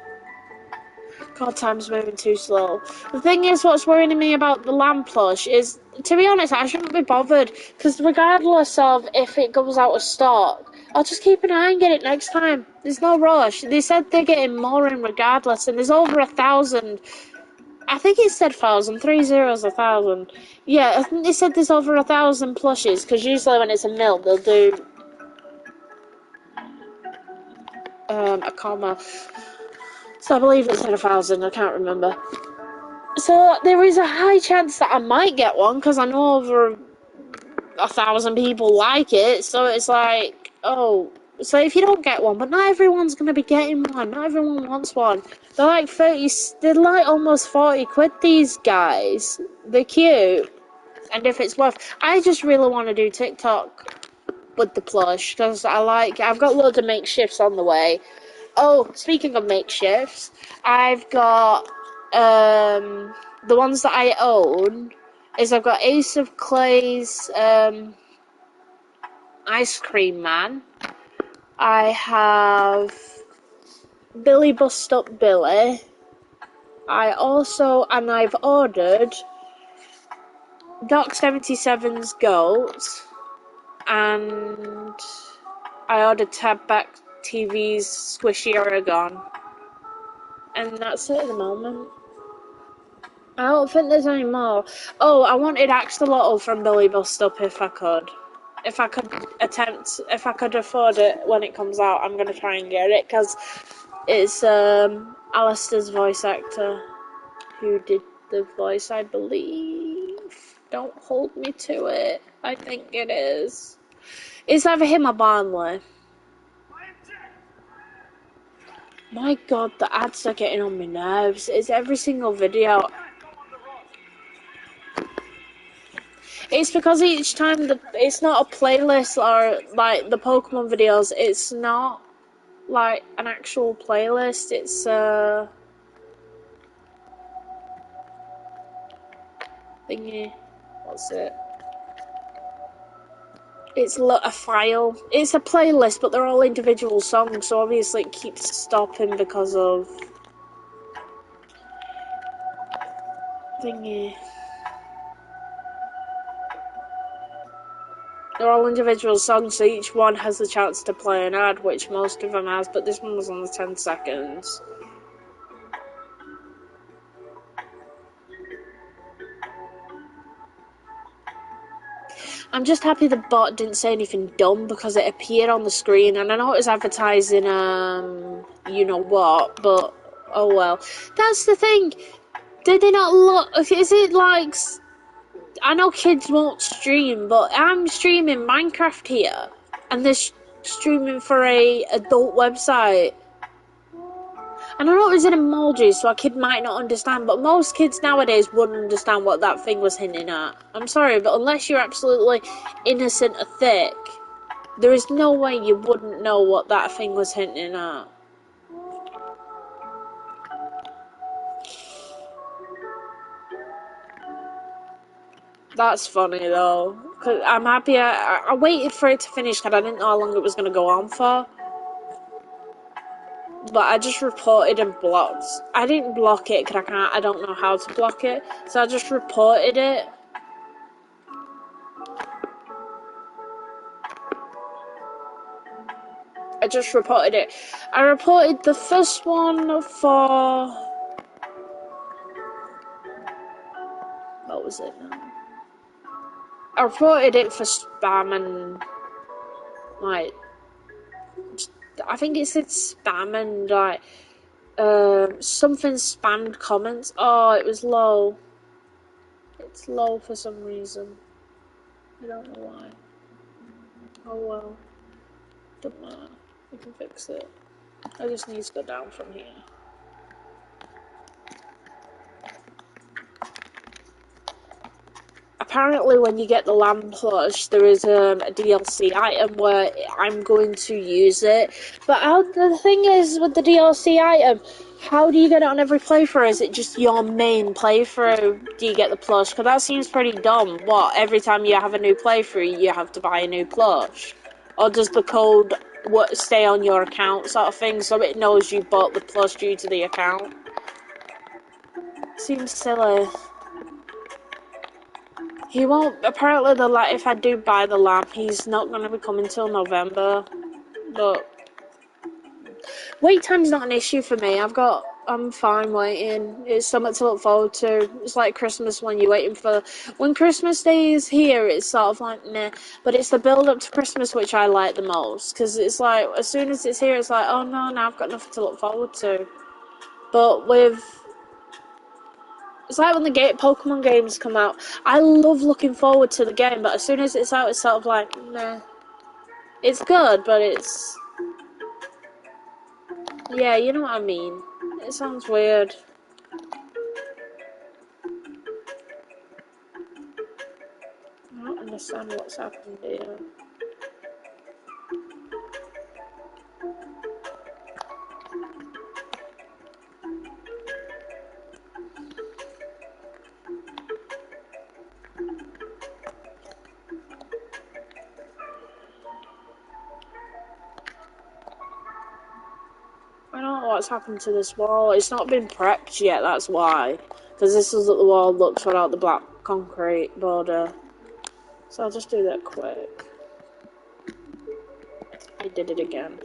A: God, time's moving too slow. The thing is, what's worrying me about the lamp plush is, to be honest, I shouldn't be bothered, because regardless of if it goes out of stock, I'll just keep an eye and get it next time. There's no rush. They said they're getting more in regardless, and there's over 1,000. I think it said 1,000. 3 zeros, 1,000. Yeah, I think they said there's over 1,000 plushes, because usually when it's a mill, they'll do a comma. So I believe it said 1,000. I can't remember. So there is a high chance that I might get one, because I know over 1,000 people like it. So it's like, oh, so if you don't get one, but not everyone's gonna be getting one. Not everyone wants one. They're like 30. They're like almost 40 quid. These guys. They're cute, and if it's worth, I just really want to do TikTok with the plush, because I've got loads of makeshifts on the way. Oh, speaking of makeshifts, I've got the ones that I own is I've got Ace of Clay's Ice Cream Man. I have Billy Bust Up Billy. I've ordered Doc 77's Goat, and I ordered Tabback TV's Squishy Oregon. And that's it at the moment. I don't think there's any more. Oh, I wanted Axolotl from Billy Bust Up if I could. If I could afford it when it comes out, I'm gonna try and get it, because it's Alistair's voice actor who did the voice, I believe. Don't hold me to it. I think it is. It's either him or Barnley. My god, the ads are getting on my nerves. It's every single video. It's because each time it's not a playlist, or like the Pokemon videos, it's not like an actual playlist, it's thingy. What's it? It's a file. It's a playlist, but they're all individual songs, so obviously it keeps stopping because of thingy. They're all individual songs, so each one has the chance to play an ad, which most of them has, but this one was on the 10 seconds. I'm just happy the bot didn't say anything dumb, because it appeared on the screen, and I know it was advertising, you know what, but oh well. That's the thing. Did they not look? Is it like? I know kids won't stream, but I'm streaming Minecraft here, and they're streaming for a adult website. And I know it was in emojis, so a kid might not understand, but most kids nowadays wouldn't understand what that thing was hinting at. I'm sorry, but unless you're absolutely innocent or thick, there is no way you wouldn't know what that thing was hinting at. That's funny though, cause I'm happy I waited for it to finish because I didn't know how long it was going to go on for. But I just reported and blocked. I didn't block it because I don't know how to block it. So I just reported it. I reported the first one for... What was it now? I reported it for spam and... Like... I think it said spam and like... something spammed comments. Oh, it was low. It's low for some reason. I don't know why. Oh well. Doesn't matter. We can fix it. I just need to go down from here. Apparently when you get the lamb plush, there is a DLC item where I'm going to use it. But the thing is, with the DLC item, how do you get it on every playthrough? Is it just your main playthrough do you get the plush? Because that seems pretty dumb. What, every time you have a new playthrough, you have to buy a new plush? Or does the code stay on your account sort of thing, so it knows you bought the plush due to the account? Seems silly. He won't, apparently if I do buy the lamp, he's not going to be coming till November, but wait time's not an issue for me. I'm fine waiting. It's something to look forward to. It's like Christmas when you're waiting for, when Christmas Day is here, it's sort of like, meh, but it's the build up to Christmas which I like the most, because it's like, as soon as it's here, it's like, oh no, now I've got nothing to look forward to. But it's like when the Pokemon games come out. I love looking forward to the game, but as soon as it's out, it's sort of like, nah. It's good, but it's... Yeah, you know what I mean. It sounds weird. I don't understand what's happened here. I don't know what's happened to this wall. It's not been prepped yet, that's why. Because this is what the wall looks without the black concrete border. So I'll just do that quick. I did it again.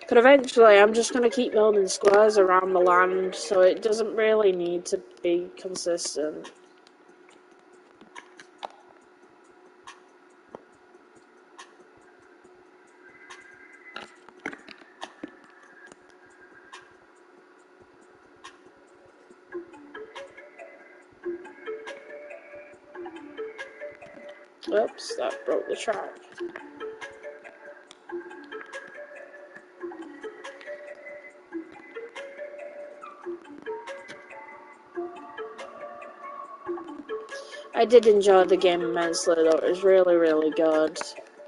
A: But eventually, I'm just going to keep building squares around the land, so it doesn't really need to be consistent. Oops, that broke the track. I did enjoy the game immensely though, it was really, really good.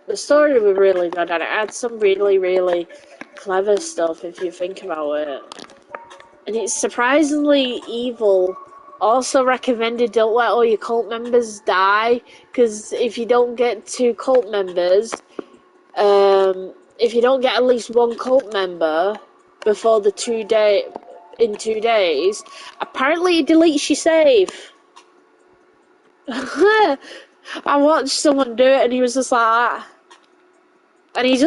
A: The story was really good and it had some really, really clever stuff if you think about it. And it's surprisingly evil. Also recommended don't let all your cult members die, because if you don't get 2 cult members, if you don't get at least 1 cult member before in 2 days, apparently it deletes your save. I watched someone do it and he was just like that. And he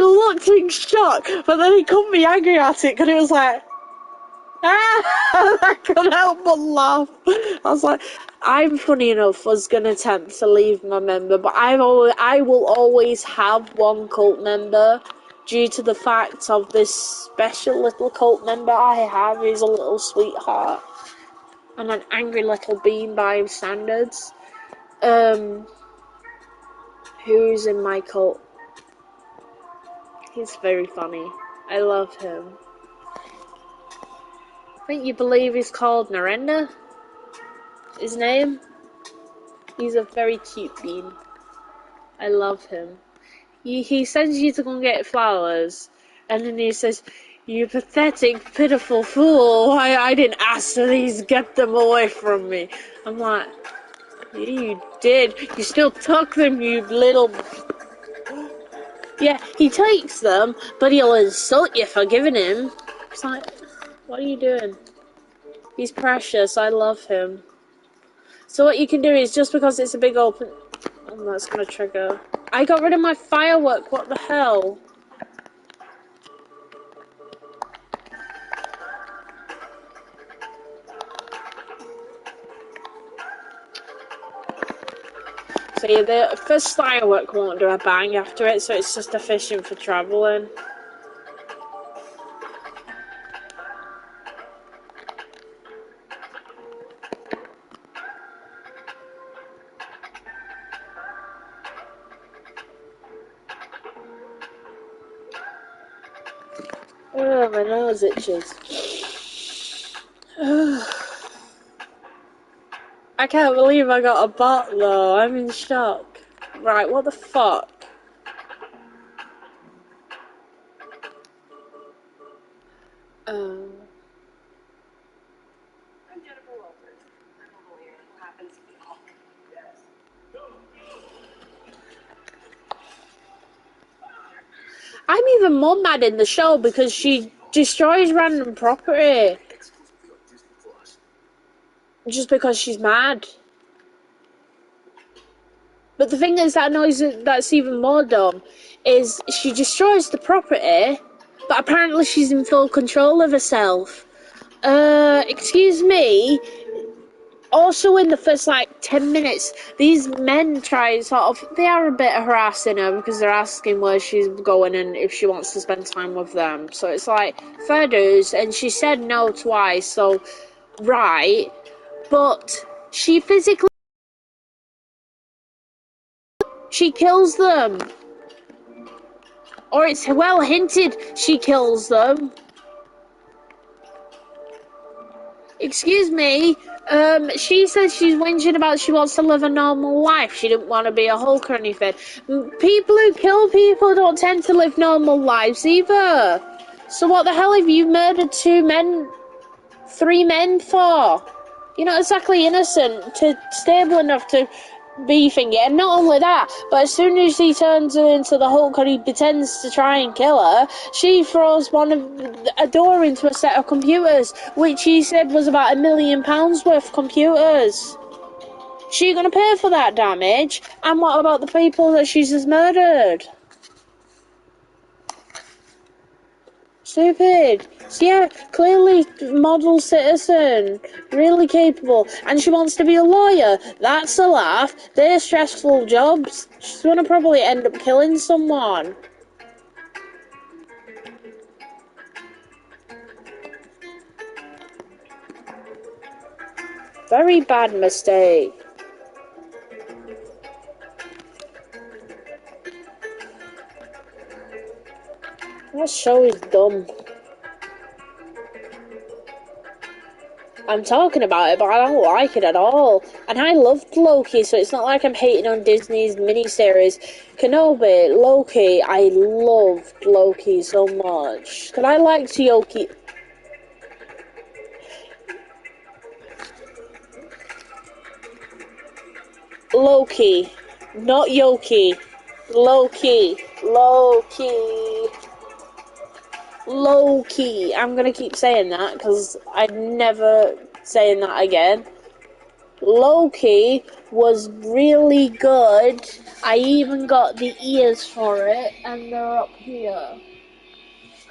A: looked in shock, but then he couldn't be angry at it because it was like, ah! I couldn't help but laugh. I was like, I'm funny enough was gonna attempt to leave my member, but I will always have one cult member due to the fact of this special little cult member I have who's a little sweetheart and an angry little bean by his standards. Who's in my cult? He's very funny. I love him. I think you believe he's called Narendra? His name? He's a very cute bean. I love him. He sends you to go and get flowers, and then he says, "You pathetic, pitiful fool! I didn't ask for these. Get them away from me." I'm like, you did. You still took them, you little. Yeah, he takes them, but he'll insult you for giving him. It's like, what are you doing? He's precious. I love him. So what you can do is, just because it's a big open... Oh, that's gonna trigger. I got rid of my firework. What the hell? So yeah, the first firework won't do a bang after it, so it's just efficient for travelling. Oh, my nose itches. I can't believe I got a bot though. I'm in shock. Right, what the fuck?
B: I'm Jennifer Walters. I'm a lawyer who happens to be Hulk. Yes.
A: I'm even more mad in the show because she destroys random property. Just because she's mad. But the thing is that annoys that's even more dumb is she destroys the property, but apparently she's in full control of herself. Excuse me. Also, in the first 10 minutes, these men try they are a bit harassing her because they're asking where she's going and if she wants to spend time with them. So it's like, fair dues, and she said no twice, so, right. But she physically, she kills them. Or it's well hinted she kills them. Excuse me, she says she's whinging about she wants to live a normal life. She didn't want to be a Hulk or anything. People who kill people don't tend to live normal lives either. So what the hell have you murdered 3 men for? You're not exactly innocent, stable enough to be thingy. And not only that, but as soon as he turns her into the Hulk and he pretends to try and kill her, she throws a door into a set of computers, which he said was about £1 million worth of computers. She gonna pay for that damage? And what about the people that she's just murdered? Stupid. So yeah, clearly model citizen, really capable, and she wants to be a lawyer. That's a laugh. They're stressful jobs. She's gonna probably end up killing someone. Very bad mistake. That show is dumb. I'm talking about it, but I don't like it at all. And I loved Loki, so it's not like I'm hating on Disney's miniseries. Kenobi, Loki, I loved Loki so much. Because I liked Loki, not Yoki. Loki. Low-key. I'm gonna keep saying that because I'm never saying that again. Loki was really good. I even got the ears for it, and they're up here.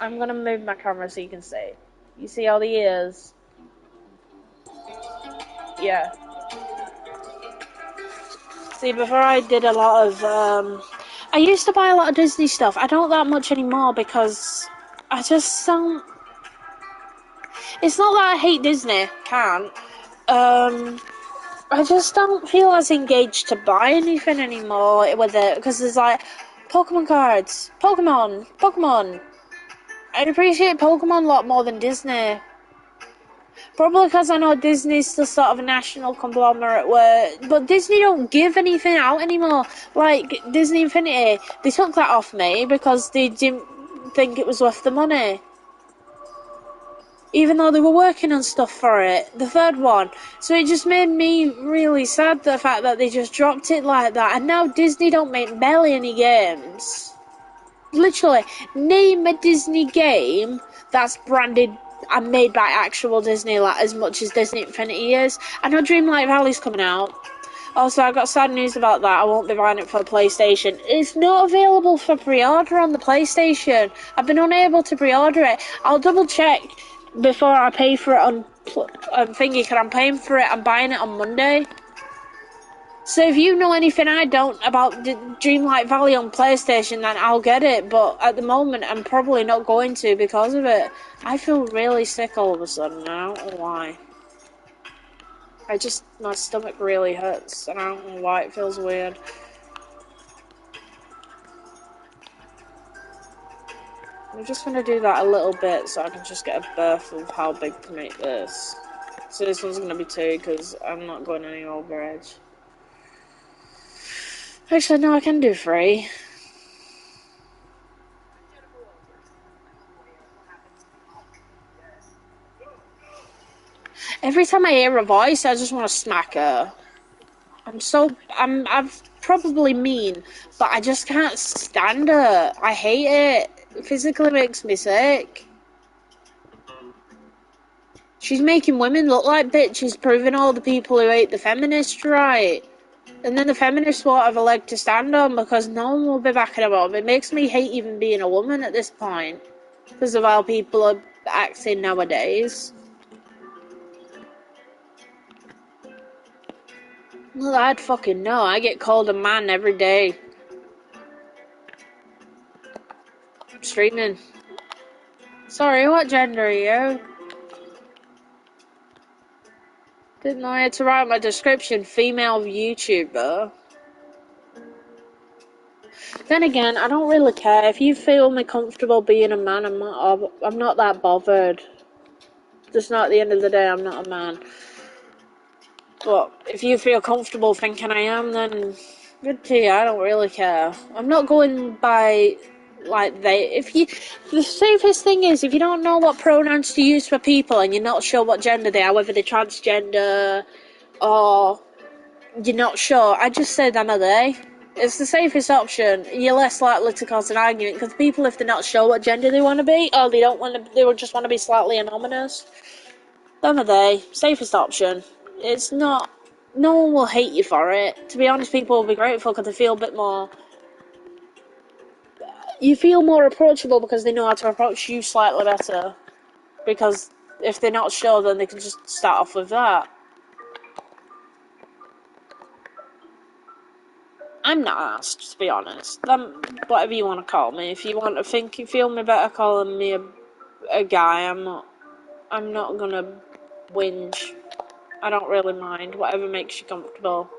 A: I'm gonna move my camera so you can see. You see all the ears? Yeah. See, before I did a lot of, I used to buy a lot of Disney stuff. I don't that much anymore because I just don't. It's not that I hate Disney, can't. I just don't feel as engaged to buy anything anymore with it because there's like Pokemon cards, Pokemon. I'd appreciate Pokemon a lot more than Disney. Probably because I know Disney's still sort of a national conglomerate but Disney don't give anything out anymore. Like, Disney Infinity, they took that off me because they didn't think it was worth the money. Even though they were working on stuff for it, the third one. So it just made me really sad, the fact that they just dropped it like that. And now Disney don't make barely any games. Literally, name a Disney game that's branded and made by actual Disney, like as much as Disney Infinity is. I know Dreamlight Valley's coming out. Also, I got sad news about that. I won't be buying it for the PlayStation. It's not available for pre-order on the PlayStation. I've been unable to pre-order it. I'll double check before I pay for it on thingy, because I'm paying for it. I'm buying it on Monday. So if you know anything I don't about Dreamlight Valley on PlayStation, then I'll get it. But at the moment, I'm probably not going to because of it. I feel really sick all of a sudden, and I don't know why. My stomach really hurts, and I don't know why it feels weird. I'm just going to do that a little bit so I can just get a birth of how big to make this. So this one's going to be 2 because I'm not going any over edge. Actually, no, I can do 3. Every time I hear a voice, I just want to smack her. I'm probably mean, but I just can't stand her. I hate it. It physically makes me sick. She's making women look like bitches, proving all the people who hate the feminists right. And then the feminists won't have a leg to stand on because no one will be backing them up. It makes me hate even being a woman at this point because of how people are acting nowadays. Well, I'd fucking know. I get called a man every day. I'm streaming. Sorry, what gender are you? Didn't know I had to write my description, female YouTuber. Then again, I don't really care. If you feel me comfortable being a man, I'm not that bothered. Just not at the end of the day, I'm not a man. But if you feel comfortable thinking I am, then good to you. I don't really care. I'm not going by like they. The safest thing is if you don't know what pronouns to use for people and you're not sure what gender they are, whether they're transgender or you're not sure, I just say them are they. It's the safest option. You're less likely to cause an argument because people, if they're not sure what gender they want to be, or they don't want to, they just want to be slightly anonymous. Them are they. Safest option. It's not. No one will hate you for it. To be honest, people will be grateful because they feel a bit more. You feel more approachable because they know how to approach you slightly better. Because if they're not sure, then they can just start off with that. I'm not asked, to be honest. Whatever you want to call me. If you want to think you feel me better calling me a guy, I'm not gonna whinge. I don't really mind. Whatever makes you comfortable.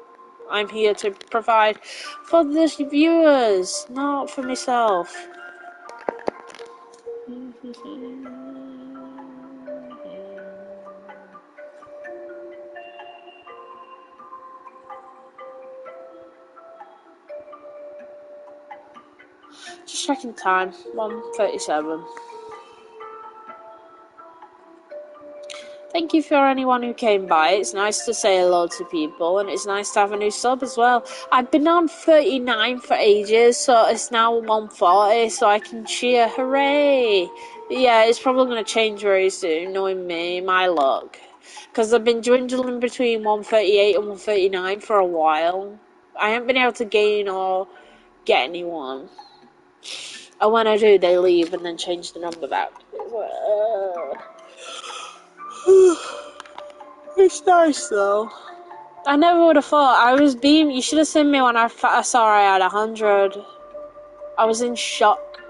A: I'm here to provide for the viewers, not for myself. Just checking time. 1:37. Thank you for anyone who came by. It's nice to say hello to people, and it's nice to have a new sub as well. I've been on 39 for ages, so it's now 140, so I can cheer. Hooray! But yeah, it's probably going to change very soon, knowing me, my luck. Because I've been dwindling between 138 and 139 for a while. I haven't been able to gain or get anyone. And when I do, they leave and then change the number back. It's nice though. I never would have thought. You should have seen me when I saw I had 100. I was in shock,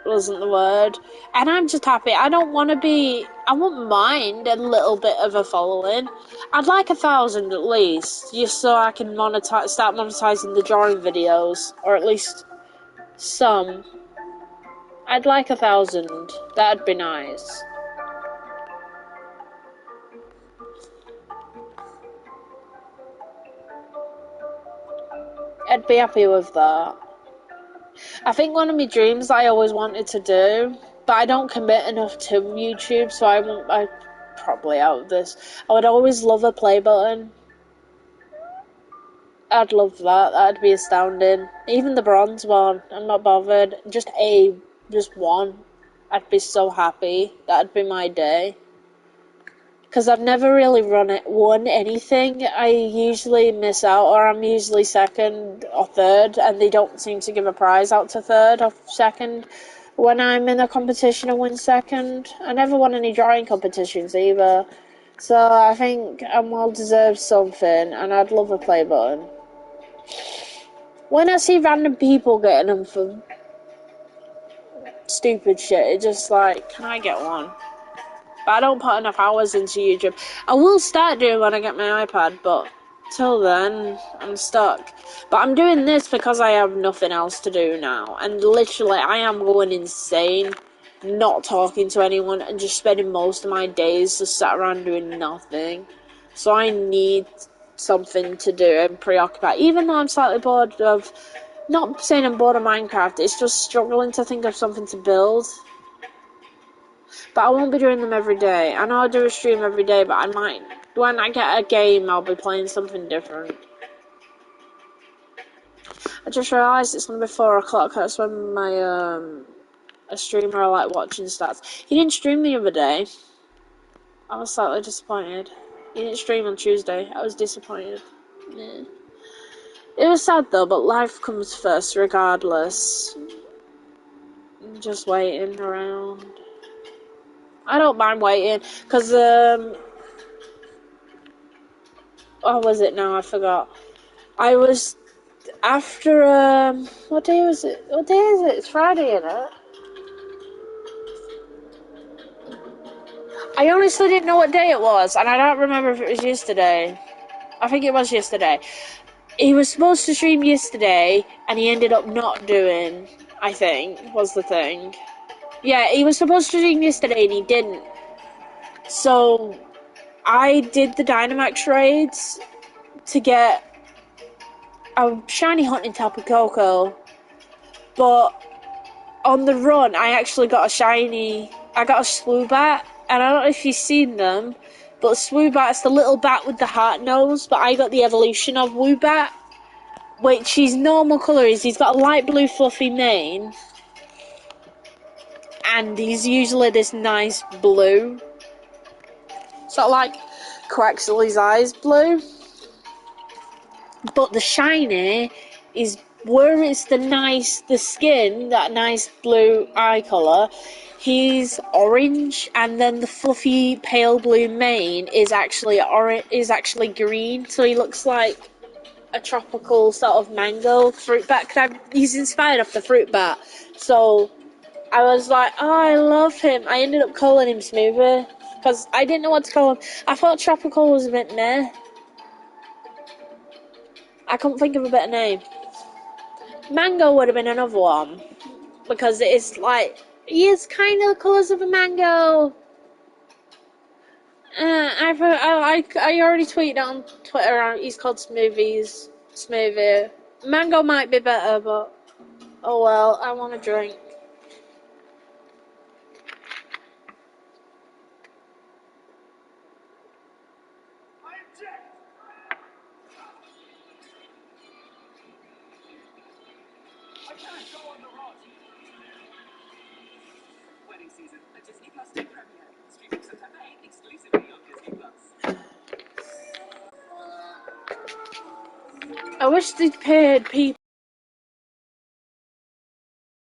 A: wasn't the word. And I'm just happy. I wouldn't mind a little bit of a following. I'd like 1,000 at least, just so I can start monetizing the drawing videos, or at least some. I'd like 1,000. That'd be nice. I'd be happy with that. I think one of my dreams I always wanted to do, but I don't commit enough to YouTube, so I probably out of this. I would always love a play button. I'd love that. That'd be astounding. Even the bronze one, I'm not bothered. Just one. I'd be so happy. That'd be my day. Because I've never really won anything. I usually miss out, or I'm usually second or third, and they don't seem to give a prize out to third or second when I'm in a competition and win second. I never won any drawing competitions either. So I think I'm well deserved something, and I'd love a play button. When I see random people getting them for stupid shit, it's just like, can I get one? But I don't put enough hours into YouTube. I will start doing when I get my iPad, but till then, I'm stuck. But I'm doing this because I have nothing else to do now. And literally, I am going insane, not talking to anyone, and just spending most of my days just sat around doing nothing. So I need something to do and preoccupy. Even though I'm slightly bored of... Not saying I'm bored of Minecraft, it's just struggling to think of something to build. But I won't be doing them every day. I know I do a stream every day, but I might... When I get a game, I'll be playing something different. I just realised it's going to be 4 o'clock. That's when my, a streamer I like watching starts. He didn't stream the other day. I was slightly disappointed. He didn't stream on Tuesday. I was disappointed. Yeah. It was sad though, but life comes first regardless. I'm just waiting around. I don't mind waiting, because, what was it now? I forgot. I was after, what day was it? What day is it? It's Friday, isn't it? I honestly didn't know what day it was, and I don't remember if it was yesterday. I think it was yesterday. He was supposed to stream yesterday, and he ended up not doing, I think, was the thing. Yeah, he was supposed to stream yesterday, and he didn't. So, I did the Dynamax raids to get a shiny hunting Tapu Koko, but on the run, I actually got I got a Swoobat, and I don't know if you've seen them, but Swoobat's the little bat with the heart nose, but I got the evolution of Woobat, which his normal colour is, he's got a light blue fluffy mane, and he's usually this nice blue, sort of like Quaxley's eyes blue, but the shiny is where it's the skin, that nice blue eye colour, he's orange, and then the fluffy pale blue mane is actually green, so he looks like a tropical sort of mango fruit bat. He's inspired off the fruit bat, so I was like, oh, I love him. I ended up calling him Smoothie, because I didn't know what to call him. I thought tropical was a bit meh. I couldn't think of a better name. Mango would have been another one, because it's like, he is kind of the colours of a mango. I already tweeted on Twitter, he's called Smoothie. Mango might be better, but oh well, I want a drink. I wish they paid people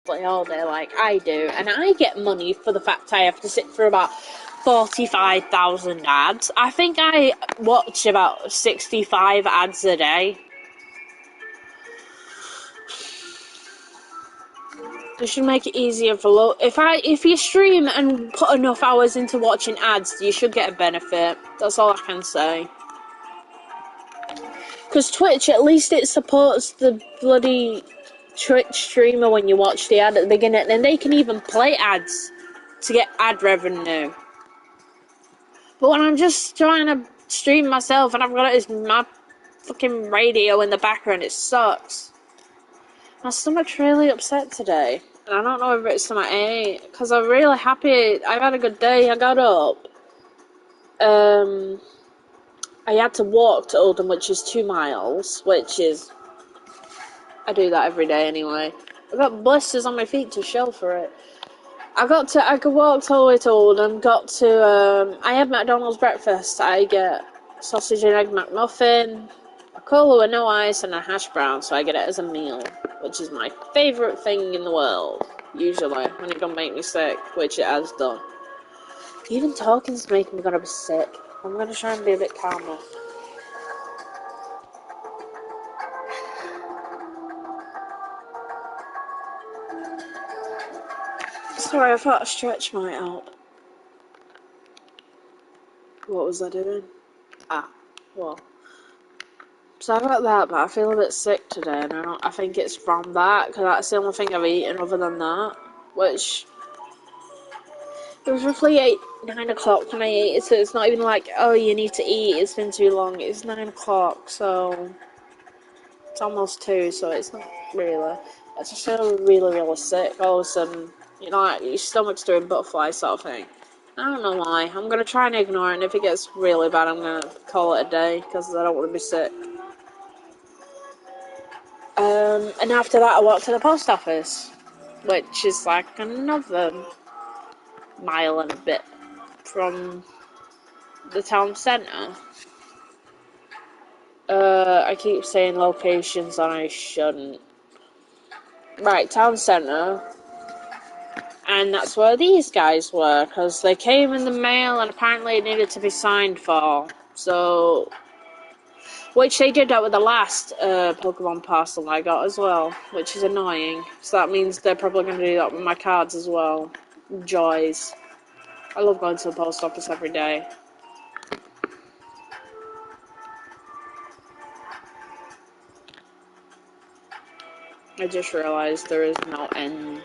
A: all day like I do, and I get money for the fact I have to sit for about 45,000 ads. I think I watch about 65 ads a day. They should make it easier for if you stream and put enough hours into watching ads, you should get a benefit. That's all I can say. Because Twitch, at least it supports the bloody Twitch streamer when you watch the ad at the beginning, and they can even play ads to get ad revenue. But when I'm just trying to stream myself and I've got my fucking radio in the background, it sucks. My stomach's really upset today. And I don't know if it's something I ate, because I'm really happy. I've had a good day. I got up. I had to walk to Oldham, which is 2 miles, which is... I do that every day anyway. I got blisters on my feet to show for it. I could walk all the way to Oldham, I had McDonald's breakfast. I get sausage and egg McMuffin, a cola with no ice, and a hash brown, so I get it as a meal, which is my favourite thing in the world, usually, when it don't make me sick, which it has done. Even talking's making me gonna be sick. I'm gonna try and be a bit calmer. Sorry, I thought a stretch might help. What was I doing? Well. So I got that, but I feel a bit sick today, and I think it's from that, because that's the only thing I've eaten other than that, which... It was roughly 9 o'clock when I ate it, so it's not even like, oh, you need to eat, it's been too long. It's 9 o'clock, so... It's almost 2, so it's not really... I just feel really, really sick. All of a sudden, you know, like, your stomach's doing butterfly sort of thing. I don't know why. I'm going to try and ignore it, and if it gets really bad, I'm going to call it a day, because I don't want to be sick. And after that I walked to the post office, which is like another mile and a bit from the town centre. I keep saying locations and I shouldn't. Right, town centre. And that's where these guys were, because they came in the mail and apparently it needed to be signed for. So... Which they did that with the last Pokemon parcel I got as well, which is annoying. So that means they're probably going to do that with my cards as well. Joys. I love going to the post office every day. I just realised there is no end.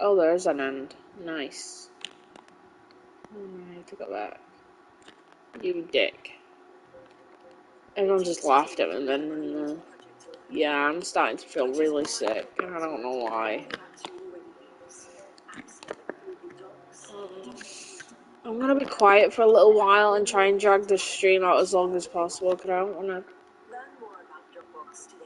A: Oh, there is an end. Nice. I need to go back. You dick. Everyone just laughed at me then. Yeah, I'm starting to feel really sick, and I don't know why. I'm gonna be quiet for a little while and try and drag the stream out as long as possible, because I don't want to...
B: Learn more about your books today.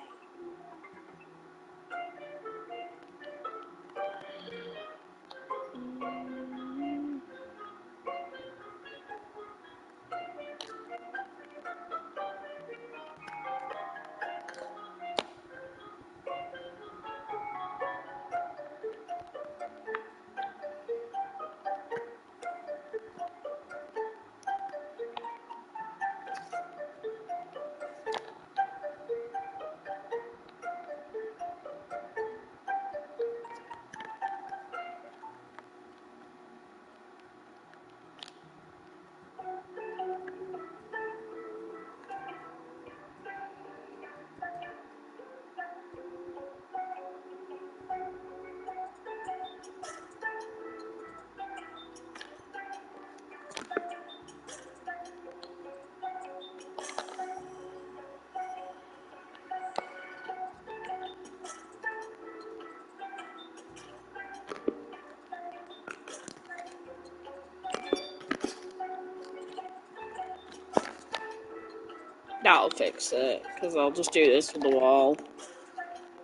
A: That'll fix it, because I'll just do this with the wall.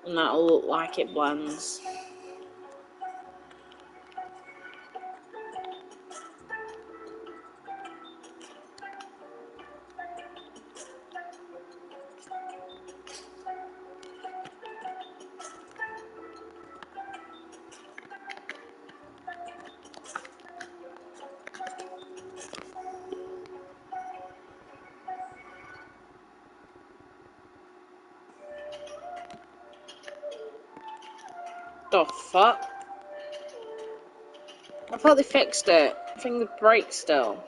A: And that'll look like it blends. The fuck? I thought they fixed it. I think the breaks still.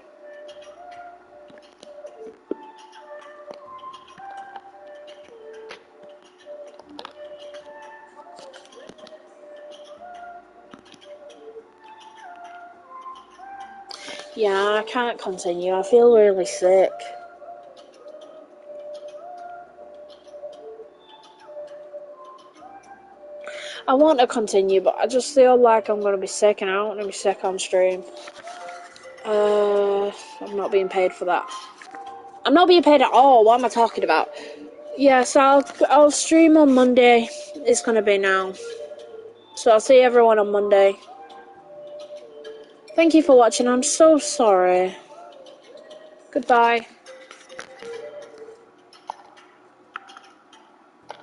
A: Yeah, I can't continue. I feel really sick. I want to continue, but I just feel like I'm going to be sick and I don't want to be sick on stream. I'm not being paid for that. I'm not being paid at all. What am I talking about? Yes, I'll stream on Monday. It's going to be now. So I'll see everyone on Monday. Thank you for watching. I'm so sorry. Goodbye.